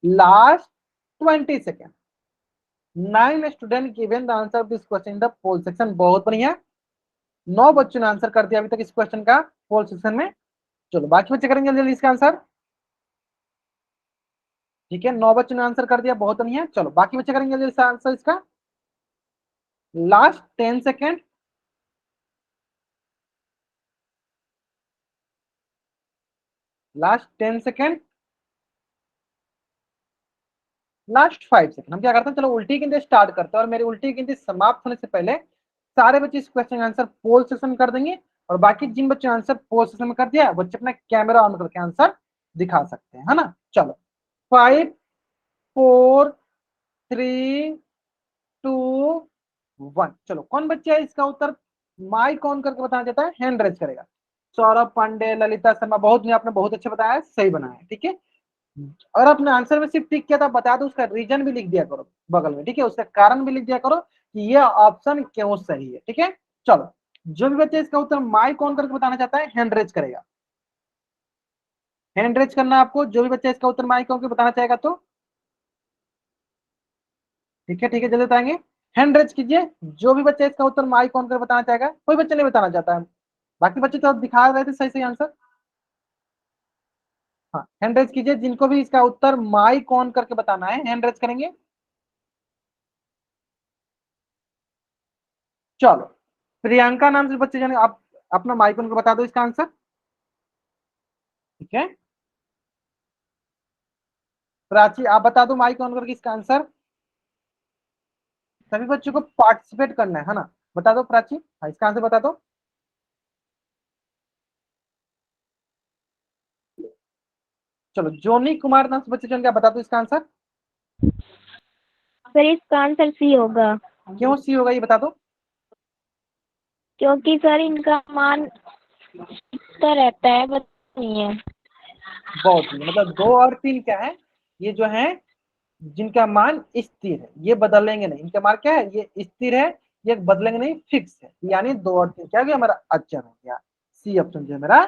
Last 20 second. 9 student given the answer of this question in the poll section. बहुत बढ़िया, 9 बच्चों ने आंसर कर दिया अभी तक इस क्वेश्चन का पोल सेक्शन में। चलो बाकी बच्चे करेंगे जल्दी इसका आंसर। ठीक है 9 बच्चों ने आंसर कर दिया, बहुत बढ़िया। चलो बाकी बच्चे करेंगे जल्दी आंसर इसका। Last 10 second. Last 10 second. Last 5 second. हम क्या करते हैं, चलो उल्टी गिनती स्टार्ट करते हैं और मेरी उल्टी गिनती समाप्त होने से पहले सारे बच्चे इस क्वेश्चन का आंसर पोल सेशन कर देंगे, और बाकी जिन बच्चों ने आंसर पोल सेशन में कर दिया बच्चे अपना कैमरा ऑन करके आंसर दिखा सकते हैं, है ना। चलो 5 4 3 2 1। चलो कौन बच्चा है इसका उत्तर माइक ऑन करके बताना चाहता है, हैंड रेज करेगा। सौरभ पांडे, ललिता शर्मा, बहुत नहीं, आपने बहुत अच्छा बताया, सही बनाया। ठीक है, अगर आपने आंसर में सिर्फ टिक किया था बता दो, उसका रीजन भी लिख दिया करो बगल में। ठीक है, उसका कारण भी लिख दिया करो कि ये ऑप्शन क्यों सही है। ठीक है चलो जो भी बच्चे इसका उत्तर माइक ऑन करके बताना चाहता है हैंड रेज करेगा। हैंड रेज करना आपको, जो भी बच्चा इसका उत्तर माइक ऑन करके बताना चाहेगा तो। ठीक है जल्दी बताएंगे, हैंड रेज कीजिए जो भी बच्चा इसका उत्तर माइक ऑन करके बताना चाहेगा। कोई बच्चा नहीं बताना चाहता है, बाकी बच्चे तो दिखा रहे थे सही सही आंसर। हाँ हैंड रेज कीजिए जिनको भी इसका उत्तर माइक ऑन करके बताना है, हैंड रेज करेंगे। चलो प्रियंका नाम से बच्चे जाने, आप अपना माइक उनको बता दो इसका आंसर। ठीक है प्राची आप बता दो माइक ऑन करके इसका आंसर। सभी बच्चों को पार्टिसिपेट करना है ना, बता दो प्राची। हाँ इसका आंसर बता दो। चलो जोनी कुमार नाम से बच्चे जान क्या बता दो इसका आंसर। सर इसका आंसर सी होगा, क्यों सी होगा ये बता दो। क्योंकि सर इनका मान तो रहता है, बस नहीं है। बहुत मतलब 2 और 3 क्या है, ये जो है जिनका मान स्थिर है, ये बदलेंगे नहीं। इनका मान क्या है, ये स्थिर है, ये बदलेंगे नहीं, फिक्स है। यानी 2 और 3 क्या हो गया हमारा अक्षर हो गया। सी ऑप्शन जो है मेरा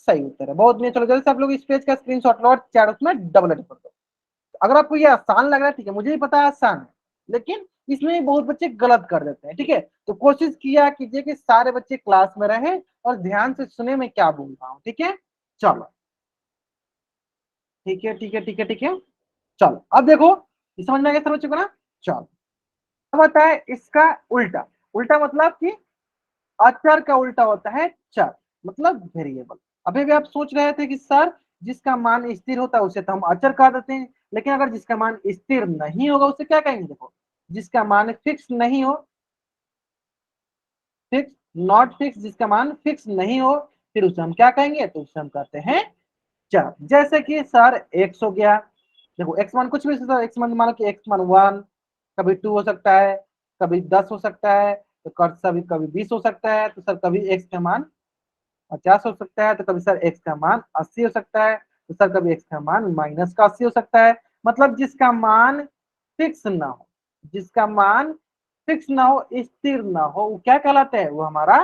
सही उत्तर है। बहुत नहीं, चलो जल्दी से आप लोग इस पेज का स्क्रीनशॉट लो और चैट उसमें डबल एड कर दो। अगर आपको ये आसान लग रहा है ठीक है, मुझे भी पता है आसान है, लेकिन इसमें बहुत बच्चे गलत कर देते हैं। ठीक है तो कोशिश किया कीजिए कि सारे बच्चे क्लास में रहे और ध्यान से सुने मैं क्या बोल रहा हूँ। ठीक है चलो ठीक है ठीक है ठीक है ठीक है। चलो अब देखो, ये समझ में आ गया सर बच्चों को ना। चलो अब आता है इसका उल्टा। उल्टा मतलब कि अचर का उल्टा होता है चर, मतलब वेरिएबल। अभी भी आप सोच रहे थे कि सर जिसका मान स्थिर होता है उसे तो हम अचर कह देते हैं, लेकिन अगर जिसका मान स्थिर नहीं होगा उसे क्या कहेंगे? देखो, जिसका मान फिक्स नहीं हो, फिक्स नॉट फिक्स, जिसका मान फिक्स नहीं हो, फिर उसे हम क्या कहेंगे? तो उसे हम कहते हैं चर। जैसे कि सर एक्स हो गया, देखो एक्स मान कुछ भी हो सकता है। एक्स मान मानो कि एक्स मान 1, कभी 2 हो सकता है, कभी 10 हो सकता है, तो कभी कभी 20 हो सकता है, तो सर कभी एक्स का मान 50 हो सकता है, तो कभी सर एक्स का मान 80 हो सकता है, तो सर कभी एक्स का मान माइनस का 80 हो सकता है। मतलब जिसका मान फिक्स ना हो, जिसका मान फिक्स ना हो, स्थिर ना हो, वो क्या कहलाता है? वो हमारा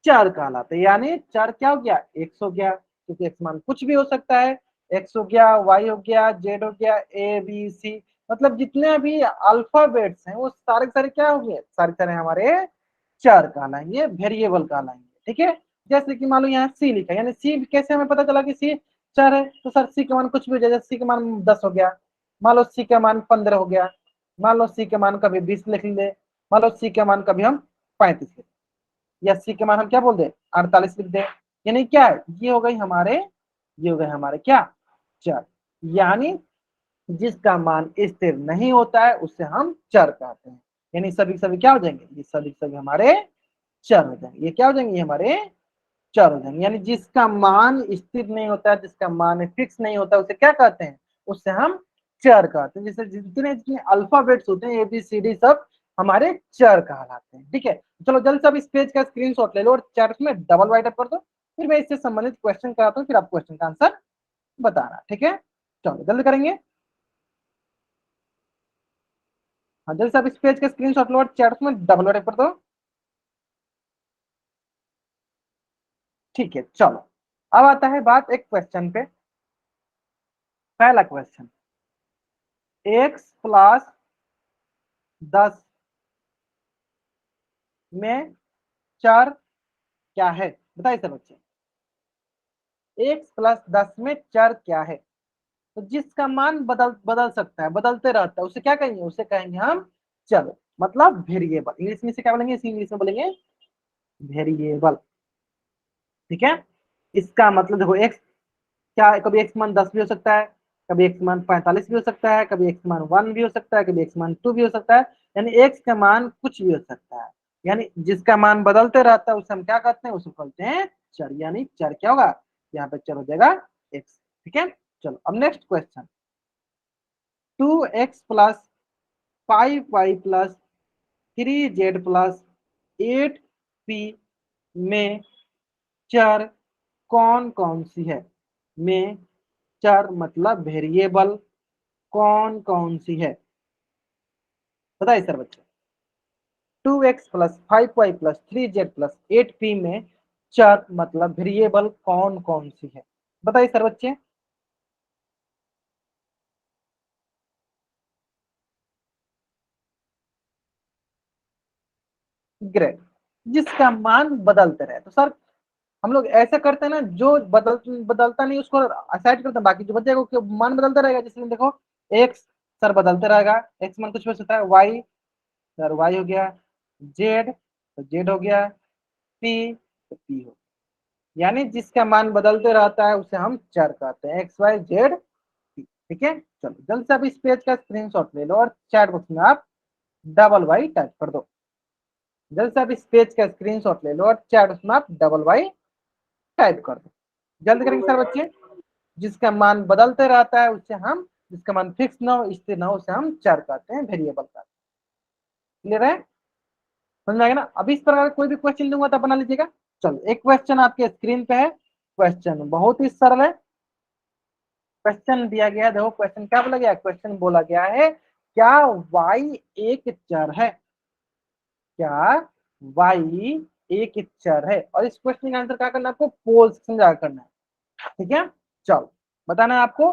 चर कहलाते हैं। यानी चर क्या हो गया? एक्स हो गया, क्योंकि एक्स मान कुछ भी हो सकता है। एक्स हो गया, वाई हो गया, जेड हो गया, ए बी सी, मतलब जितने भी अल्फाबेट्स हैं वो सारे के सारे क्या हो गए? सारे सारे हमारे चर कहलाएंगे, वेरिएबल कहलाएंगे। ठीक है, जैसे कि मान लो यहाँ सी लिखा है, यानी सी कैसे हमें पता चला कि सी चर है? तो सर सी का मान कुछ भी हो जाए, जैसे सी का मान 10 हो गया, मान लो सी का मान 15 हो गया, मान लो सी का मान कभी 20 लिख ले, मान लो सी का मान कभी हम 35 लिख, या सी के मान हम क्या बोल दे? 48 लिख दे। यानी क्या है? ये हो गई हमारे, ये हो गए हमारे क्या? चर। यानी जिसका मान स्थिर नहीं होता है उसे हम चर कहते हैं। यानी सभी सभी क्या हो जाएंगे? ये सभी सभी हमारे चर हो जाएंगे। ये क्या हो जाएंगे? ये हमारे चर हो जाएंगे। यानी जिसका मान स्थिर नहीं होता है, जिसका मान फिक्स नहीं होता है, उसे क्या कहते हैं? उससे हम चर कहते हैं। जैसे जितने जितने अल्फाबेट्स होते हैं, ए बी सी डी, सब हमारे चर कहलाते हैं। ठीक है, चलो जल्द से अब इस पेज का स्क्रीनशॉट ले लो और चैट में डबल राइट अप कर दो, फिर मैं इससे संबंधित क्वेश्चन कराता हूँ, फिर आप क्वेश्चन का आंसर बताना। ठीक है, चलो जल्द करेंगे। हाँ, जल्द से आप इस पेज का स्क्रीनशॉट लो और चैट में डबल राइट अप कर दो। ठीक है, चलो अब आता है बात एक क्वेश्चन पे। पहला क्वेश्चन, एक्स प्लस 10 में चर क्या है? बताइए सर बच्चे, एक्स प्लस 10 में चर क्या है? तो जिसका मान बदल बदल सकता है, बदलते रहता है, उसे क्या कहेंगे? उसे कहेंगे हम चर, मतलब वेरिएबल। इंग्लिश में से क्या बोलेंगे? इसी इंग्लिश में बोलेंगे वेरिएबल। ठीक है, इसका मतलब देखो एक्स क्या है? कभी एक्स मान 10 भी हो सकता है, कभी एक्स मान 45 भी हो सकता है, कभी एक्स मान 1 भी हो सकता है, कभी एक्स मान 2 भी हो सकता है। यानी एक्स का मान कुछ भी हो सकता है। यानी जिसका मान बदलते रहता है उसे हम क्या कहते हैं? उसे बोलते हैं चर। यानी चर क्या होगा? यहाँ पे चर हो जाएगा एक्स। ठीक है, चलो अब next question, 2x plus 5y plus 3z plus 8p में चर कौन कौन सी है? में चर मतलब वेरिएबल कौन कौन सी है? बताइए सर बच्चे, 2x plus 5y plus 3z plus 8p में चर मतलब वेरिएबल कौन कौन सी है? बताइए सर बच्चे। ग्रेट, जिसका मान बदलते रहे। तो सर हम लोग ऐसा करते हैं ना, जो बदलता नहीं उसको असाइड करते हैं, बाकी जो बचेगा उसके मान बदलता रहेगा। जिसमें देखो एक्स सर बदलते रहेगा, एक्स मान कुछ भी हो सकता है, वाई सर वाई हो गया, जेड तो जेड हो गया, पी तो पी हो गया। यानी जिसका मान बदलते रहता है उसे हम चर कहते हैं, एक्स वाई जेड पी। ठीक है, चलो जल्द से आप इस पेज का स्क्रीनशॉट ले लो और चैट बॉक्स में आप डबल वाई टाइप कर दो। जल्द से आप इस पेज का स्क्रीनशॉट ले लो और चैट बॉक्स में आप डबल वाई टाइप कर दो। जल्द करेंगे सर बच्चे। जिसका मान बदलते रहता है उसे हम, जिसका मान फिक्स ना हो, स्थिर ना हो, उसे हम चर कहते हैं, वेरिएबल कहते हैं। क्लियर है? समझ में आएगा ना? अभी इस प्रकार कोई भी क्वेश्चन दूंगा तो बना लीजिएगा। चलो एक क्वेश्चन आपके स्क्रीन पे है, क्वेश्चन बहुत ही सरल है। क्वेश्चन दिया गया, देखो क्वेश्चन क्या बोला गया? क्वेश्चन बोला गया है क्या y एक चर है? क्या y एक चर है? और इस क्वेश्चन का आंसर क्या करना है आपको? पोल सेक्शन जाकर करना है। ठीक है, चलो बताना है आपको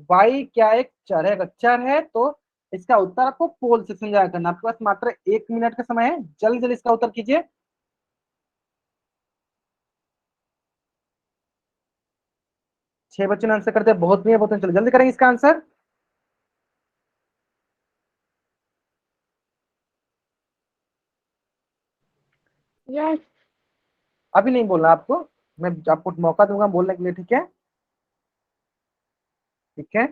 y क्या एक चर है। अगर चर है तो इसका उत्तर आपको पोल सेक्शन जाकर करना। आपके पास मात्र 1 मिनट का समय है, जल्दी जल्दी इसका उत्तर कीजिए। 6 बच्चों ने आंसर कर दिया, बहुत बढ़िया बहुत बढ़िया। चलो जल्दी करेंगे इसका आंसर। यस। अभी नहीं बोलना आपको, मैं आपको मौका दूंगा बोलने के लिए, ठीक है? ठीक है,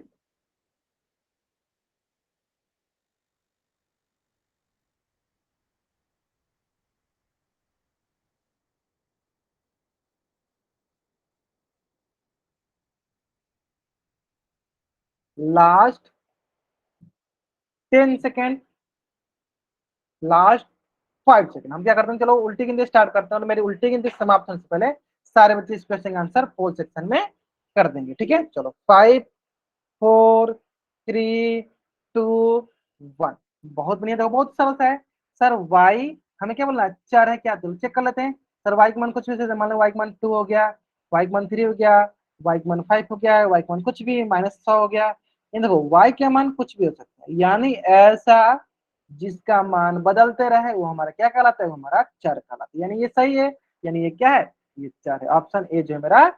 लास्ट 10 सेकेंड, लास्ट 5 सेकेंड। हम क्या करते हैं, चलो उल्टी गिनती स्टार्ट करते हैं, और मेरी उल्टी गिनती समाप्त होने से पहले सारे बच्चे इस क्वेश्चन का आंसर पोल सेक्शन में कर देंगे, ठीक है? चलो 5 4 3 2 1। बहुत बढ़िया, देखो बहुत सरल सा है। सर वाई हमें क्या बोलना है, चर है क्या, तो चेक कर लेते हैं। सर वाई का मान कुछ भी से, मान लो वाई का मान 2 हो गया, वाई का मान 3 हो गया, वाई का मान 5 हो गया, वाई का मान कुछ भी -100 हो गया। ये देखो वाई का मान कुछ भी हो सकता है, यानी ऐसा जिसका मान बदलते रहे वो हमारा क्या कहलाता है, वो हमारा चर कहलाता है। यानी ये सही है, यानी ये क्या है, ये चर है। ऑप्शन ए जो है मेरा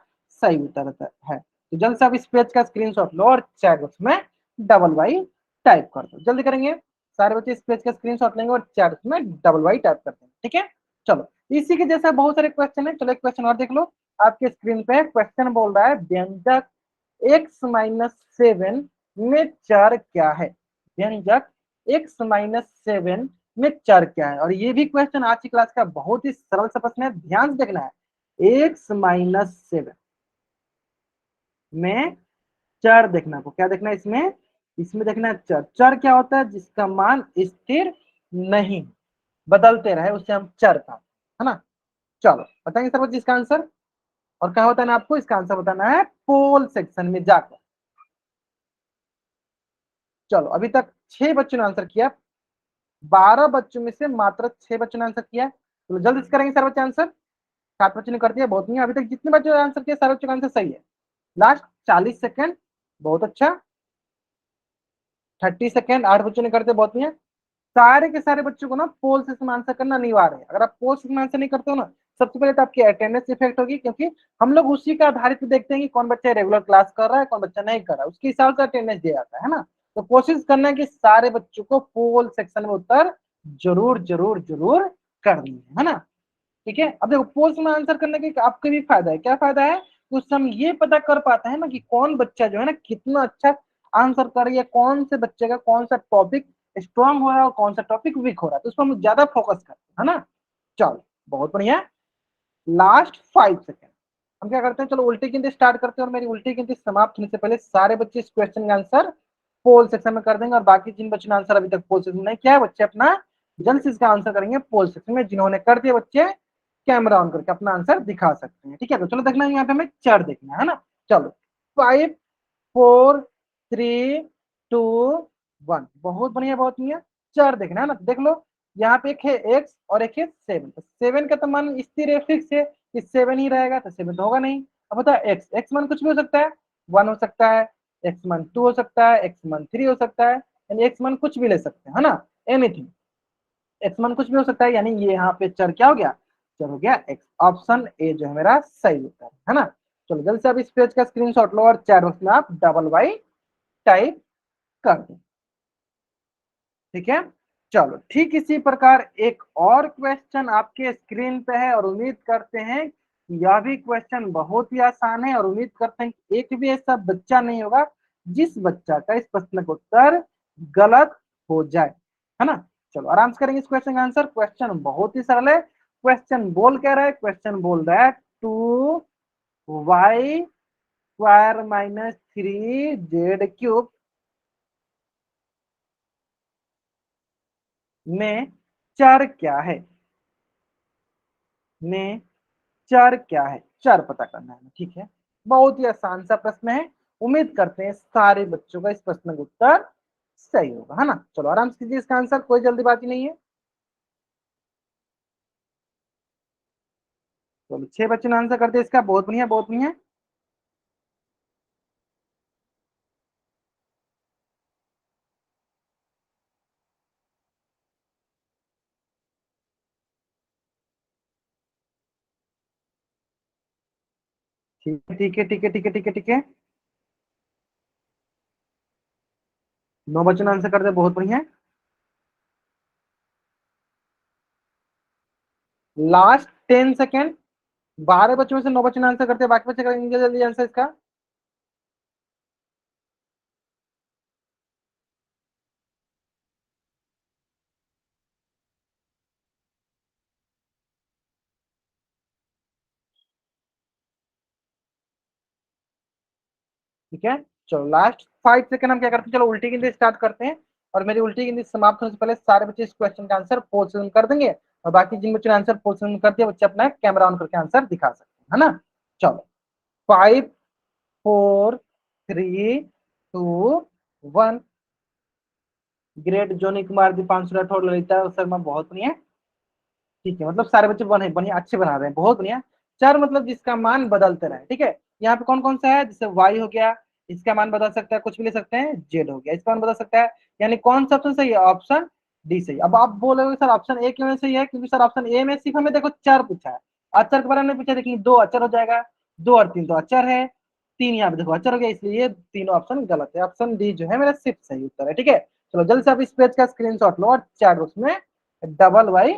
सही उत्तर है। तो जल्द से आप इस पेज का स्क्रीनशॉट लो और चैट बॉक्स में डबल वाई टाइप कर दो। जल्दी करेंगे, सारे बच्चे इस पेज का स्क्रीनशॉट लेंगे और चैट बॉक्स में डबल वाई टाइप कर देंगे, ठीक है? चलो इसी के जैसे बहुत सारे क्वेश्चन है, चलो एक क्वेश्चन और देख लो। आपके स्क्रीन पे क्वेश्चन बोल रहा है व्यंजक x-7 में चर क्या है। व्यंजक x-7 में चर क्या है, और ये भी क्वेश्चन आज की क्लास का बहुत ही सरल सा प्रश्न है, ध्यान से देखना है। x-7 में चर देखना, को क्या देखना है इसमें, इसमें देखना है चर। चर क्या होता है, जिसका मान स्थिर नहीं, बदलते रहे, उससे हम चर का, है ना? चलो बताएंगे सर बच्चे इसका आंसर, और क्या होता है ना, आपको इसका आंसर बताना है पोल सेक्शन में जाकर। चलो अभी तक 6 बच्चों ने आंसर किया, 12 बच्चों में से मात्र 6 बच्चों ने आंसर किया। तो जल्दी से करेंगे सर बच्चे आंसर। 7 बच्चों ने कर दिया, बहुत नहीं। अभी तक जितने बच्चों ने आंसर किया सारे बच्चों का आंसर सही है। लास्ट 40 सेकेंड, बहुत अच्छा। 30 सेकेंड, 8 बच्चों ने कर दिया, बहुत नहीं। सारे के सारे बच्चों को ना पोल सिस्टम आंसर करना अनिवार्य है। अगर आप पोल सिस्टम आंसर नहीं करते हो ना, सबसे पहले तो आपकी अटेंडेंस इफेक्ट होगी, क्योंकि हम लोग उसी का आधारित देखते हैं कि कौन बच्चा रेगुलर क्लास कर रहा है, कौन बच्चा नहीं कर रहा है, उसके हिसाब से अटेंडेंस दिया जाता है ना। तो कोशिश करना है कि सारे बच्चों को पोल सेक्शन में उत्तर जरूर जरूर जरूर करनी है ना? ठीक है, अब देखो पोल्स में आंसर करने के आपके भी फायदा है। क्या फायदा है, तो उससे हम ये पता कर पाते हैं ना कि कौन बच्चा जो है ना कितना अच्छा आंसर कर रही है, कौन से बच्चे का कौन सा टॉपिक स्ट्रांग हो रहा है और कौन सा टॉपिक वीक हो रहा है, तो उस पर हम ज्यादा फोकस करते हैं, है ना? चलो बहुत बढ़िया। लास्ट 5 सेकेंड, हम क्या करते हैं, चलो उल्टी गिनती स्टार्ट करते हैं, और मेरी उल्टी गिनती समाप्त होने से पहले सारे बच्चे इस क्वेश्चन का आंसर पोल सेक्शन में कर देंगे, और बाकी जिन बच्चों ने आंसर अभी तक पोल सेक्शन में नहीं किया है, बच्चे अपना जल्द से इसका आंसर करेंगे पोल सेक्शन में। जिन्होंने कर दिया बच्चे कैमरा ऑन करके अपना आंसर दिखा सकते हैं, ठीक है? तो चलो देखना है, यहाँ पे हमें चार देखना है ना। चलो 5 4 3 2 1, बहुत बढ़िया बहुत बढ़िया। चार देखना है ना, तो देख लो यहाँ पे एक है एक्स और एक है 7। तो 7 का तो मान स्थिर है, फिक्स है कि 7 ही रहेगा, तो 7 तो होगा नहीं। अब बता एक्स, एक्स मान कुछ भी हो सकता है, 1 हो सकता है, एक्स मान 2 हो सकता है, एक्स मान 3 हो सकता है, यानी एक्स मान कुछ भी ले सकते हैं, है ना? एनीथिंग, एक्स मान कुछ भी हो सकता है, यानी ये यहाँ पे चर क्या हो गया, चर हो गया एक्स। ऑप्शन ए जो है मेरा सही उत्तर है ना? चलो जल्द से आप इस पेज का स्क्रीनशॉट लो और चैट बॉक्स में आप डबल वाई टाइप कर दो, ठीक है? चलो ठीक इसी प्रकार एक और क्वेश्चन आपके स्क्रीन पे है, और उम्मीद करते हैं कि यह भी क्वेश्चन बहुत ही आसान है, और उम्मीद करते हैं कि एक भी ऐसा बच्चा नहीं होगा जिस बच्चा का इस प्रश्न का उत्तर गलत हो जाए, है ना? चलो आराम से करेंगे इस क्वेश्चन का आंसर। क्वेश्चन बहुत ही सरल है। क्वेश्चन बोल क्या रहा है, क्वेश्चन बोल रहा है 2y² - 3z³ में चर क्या है, में चर क्या है, चर पता करना है, ठीक है? बहुत ही आसान सा प्रश्न है। उम्मीद करते हैं सारे बच्चों का इस प्रश्न का उत्तर सही होगा, है ना? चलो आराम से कीजिए इसका आंसर, कोई जल्दीबाजी नहीं है। चलो 6 बच्चों ने आंसर कर दिया इसका, बहुत बढ़िया बहुत बढ़िया। ठीक है ठीक है ठीक है ठीक है ठीक है ठीक है, 9 बच्चों ने आंसर कर दिया, बहुत बढ़िया। लास्ट 10 सेकेंड, 12 बच्चों में से 9 बच्चों ने आंसर करते हैं, बाकी बच्चे करेंगे जल्दी आंसर इसका। ठीक है, चलो लास्ट 5 सेकेंड हम क्या करते हैं, चलो उल्टी गिनती स्टार्ट करते हैं। और मेरी उल्टी गिनती समाप्त होने से पहले सारे बच्चे इस क्वेश्चन का आंसर पोस्ट कर देंगे, और बाकी जिन बच्चों ने आंसर पोस्ट कर दिया बच्चे अपना कैमरा ऑन करके आंसर दिखा सकते हैं, है ना। चलो 5 4 3 2 1। ग्रेट, जोनी कुमार, दीपांशु राठौर, ललिता शर्मा, बहुत बढ़िया। ठीक है, मतलब सारे बच्चे बने बढ़िया, अच्छे बना रहे हैं, बहुत बढ़िया। चर मतलब जिसका मान बदलते रहे, ठीक है। यहाँ पे कौन कौन सा है, जैसे वाई हो गया, इसका मान बदल सकता है, कुछ भी ले सकते हैं। जेड हो गया, इसका मान बदल सकता है। यानी कौन सा ऑप्शन सही है, ऑप्शन डी सही। अब आप बोलोगे सर ऑप्शन ए क्यों सही है, क्योंकि सर ऑप्शन ए में सिर्फ हमें देखो चर पूछा है, अचर के बारे में पूछा, देखिए 2 अचर हो जाएगा, 2 और 3 तो अचर है, 3 यहाँ पे देखो अचर हो गया, इसलिए ये तीनों ऑप्शन गलत है। ऑप्शन डी जो है मेरा सिर्फ सही उत्तर है, ठीक है। चलो जल्दी से आप इस पेज का स्क्रीनशॉट लो और चैट उसमें डबल वाई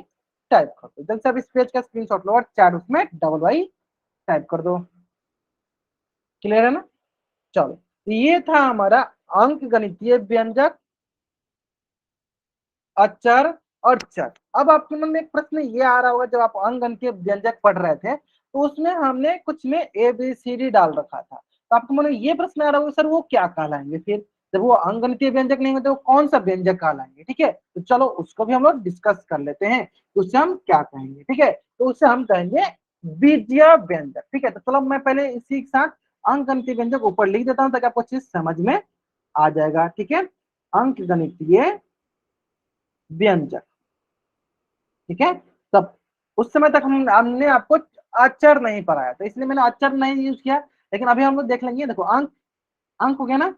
टाइप कर दो। जल्दी से आप इस पेज का स्क्रीनशॉट लो और चैट उसमें डबल वाई टाइप कर दो। क्लियर है ना। चलो, तो ये था हमारा अंक गणितीय व्यंजक, अचर और चर। अब आपके मन में एक प्रश्न ये आ रहा होगा, जब आप अंक गणितीय व्यंजक पढ़ रहे थे तो उसमें हमने कुछ में ए बी सी डी डाल रखा था, तो आपके मन में ये प्रश्न आ रहा होगा सर वो क्या कहलाएंगे, फिर जब वो अंक गणितीय व्यंजक नहीं होते वो कौन सा व्यंजक कहलाएंगे। ठीक है, तो चलो उसको भी हम लोग डिस्कस कर लेते हैं, तो उससे हम क्या कहेंगे। ठीक है, तो उससे हम कहेंगे बीजीय व्यंजक। ठीक है, तो चलो मैं पहले इसी के साथ अंक गणितीय व्यंजक ऊपर लिख देता हूं ताकि आपको चीज समझ में आ जाएगा। ठीक है, अंक गणितीय व्यंजक। ठीक है, तब उस समय तक हमने आपको अचर नहीं पढ़ाया, तो इसलिए मैंने अचर नहीं यूज किया। लेकिन अभी हम लोग देख लेंगे, देखो अंक, अंक हो गया ना,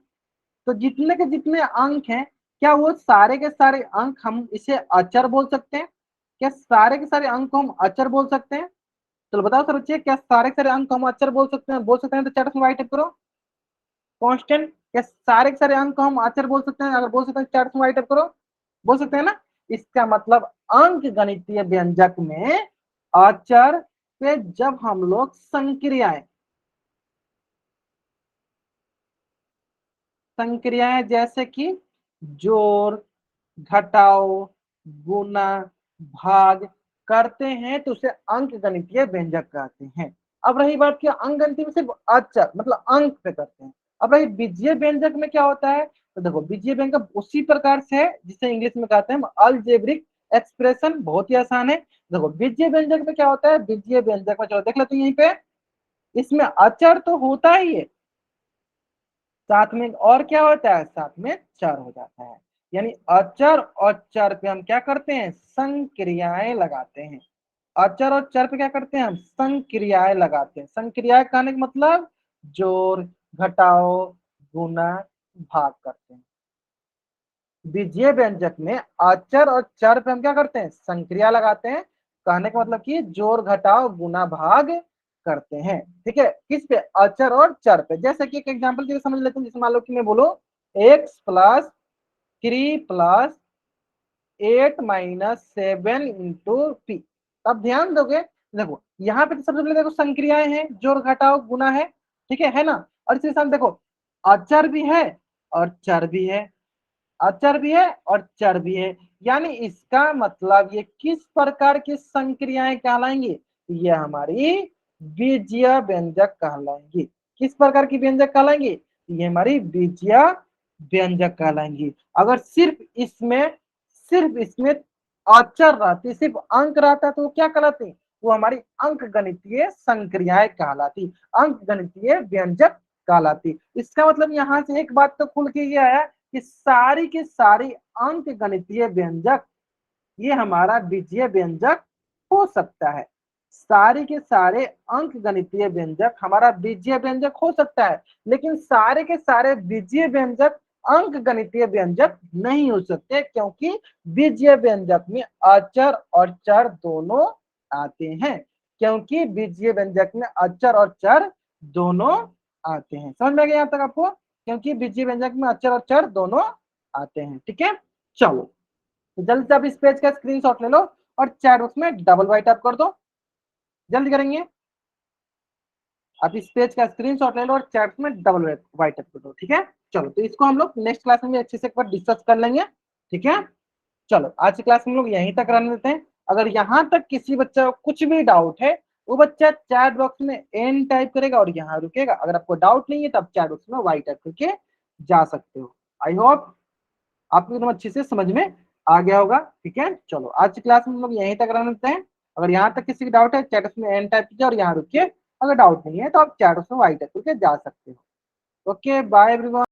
तो जितने के जितने अंक हैं, क्या वो सारे के सारे अंक हम इसे अचर बोल सकते हैं, क्या सारे के सारे अंक को हम अचर बोल सकते हैं। चलो बताओ सर बच्चे, क्या सारे के सारे अंक को हम अचर बोल सकते हैं, बोल सकते हैं तो चैट में वाइट करो कांस्टेंट। क्या सारे के सारे अंक को हम अचर बोल सकते हैं, अगर बोल सकते हैं चैट में वाइट करो, बोल सकते हैं ना। इसका मतलब अंक गणितीय व्यंजक में अचर पे जब हम लोग संक्रियाएं, संक्रियाएं जैसे कि जोड़, घटाओ, गुना, भाग करते हैं तो उसे अंक गणितीय व्यंजक कहते हैं। अब रही बात कि अंक गणितीय में सिर्फ अचर मतलब अंक पे करते हैं। अब रही बीजीय व्यंजक में क्या होता है, तो देखो बीजीय व्यंजक उसी प्रकार से है जिसे इंग्लिश में कहते हैं अलजेब्रिक एक्सप्रेशन, बहुत ही आसान है। देखो बीजीय व्यंजक में क्या होता है, बीजीय व्यंजक में चलो देख लेते हैं यहीं पे, इसमें अचर तो होता ही है, साथ में और क्या होता है, साथ में चर हो जाता है। यानी अचर और चर पे हम क्या करते हैं, संक्रियाएं लगाते हैं। अचर और चर पे क्या करते हैं, हम संक्रियाएं लगाते हैं। संक्रियाएं कहने का मतलब जोड़, घटाओ, गुना, भाग करते हैं। बीजीय व्यंजक में अचर और चर पे हम क्या करते हैं, संक्रिया लगाते हैं। कहने का मतलब कि जोड़, घटाओ, गुना, भाग करते हैं। ठीक है, किस पे, अचर और चर पे। जैसे कि एक एग्जांपल के लिए समझ लेते हैं, जैसे मान लो कि मैं बोलो x+3+8 - 7 इंटू पी। अब ध्यान दोगे, देखो यहाँ पे तो सबसे पहले देखो संक्रियाएं हैं, जोड़, घटाओ, गुना है, ठीक है ना। और इसके साथ देखो अचर भी है और चर भी है, अचर भी है और चर भी है। यानी इसका मतलब ये किस प्रकार की संक्रियाएं कहलाएंगी, ये हमारी बीजीय व्यंजक कहलाएंगी। किस प्रकार की व्यंजक कहलाएंगी, ये हमारी बीजीय व्यंजक कहलाएंगी। अगर सिर्फ इसमें अचर रहती, सिर्फ अंक रहता तो वो क्या कहलाती, वो हमारी अंक गणितीय संक्रियाएं कहलाती, अंक गणितीय व्यंजक कहलाती। इसका मतलब यहाँ से एक बात तो खुल के ये आया कि सारी की सारी अंक गणितीय व्यंजक ये हमारा बीजीय व्यंजक हो सकता है। सारे के सारे अंक गणितीय व्यंजक हमारा बीजीय व्यंजक हो सकता है, लेकिन सारे के सारे बीजीय व्यंजक अंक गणितीय व्यंजक नहीं हो सकते, क्योंकि बीजीय व्यंजक में अचर और चर दोनों आते हैं। क्योंकि बीजीय व्यंजक में अचर और चर दोनों आते हैं। समझ में आ गया यहाँ तक आपको, क्योंकि बीजीय व्यंजक में अक्षर और चर दोनों आते हैं। ठीक है, चलो तो जल्दी से आप इस पेज का स्क्रीनशॉट ले लो और चैट बॉक्स में डबल वाइट अप कर दो, जल्दी करेंगे। आप इस पेज का स्क्रीनशॉट ले लो और चैट में डबल वाइट अप कर दो। ठीक है, चलो तो इसको हम लोग नेक्स्ट क्लास में भी अच्छे से एक बार डिस्कस कर लेंगे। ठीक है, चलो आज की क्लास में लोग यहीं तक रहने देते हैं। अगर यहाँ तक किसी बच्चा को कुछ भी डाउट है, वो बच्चा चैट बॉक्स में एन टाइप करेगा और यहाँ रुकेगा। अगर आपको डाउट नहीं है तो आप चैट बॉक्स में वाई टाइप करके जा सकते हो। आई होप आपको एकदम अच्छे से समझ में आ गया होगा। ठीक है, चलो आज की क्लास में हम लोग यहीं तक रहने देते हैं। अगर यहाँ तक किसी की डाउट है, चैट बॉक्स में एन टाइप कीजिए और यहाँ रुकिए। अगर डाउट नहीं है तो आप चैट बॉक्स में वाई टाइप करके जा सकते हो। Okay, bye everyone.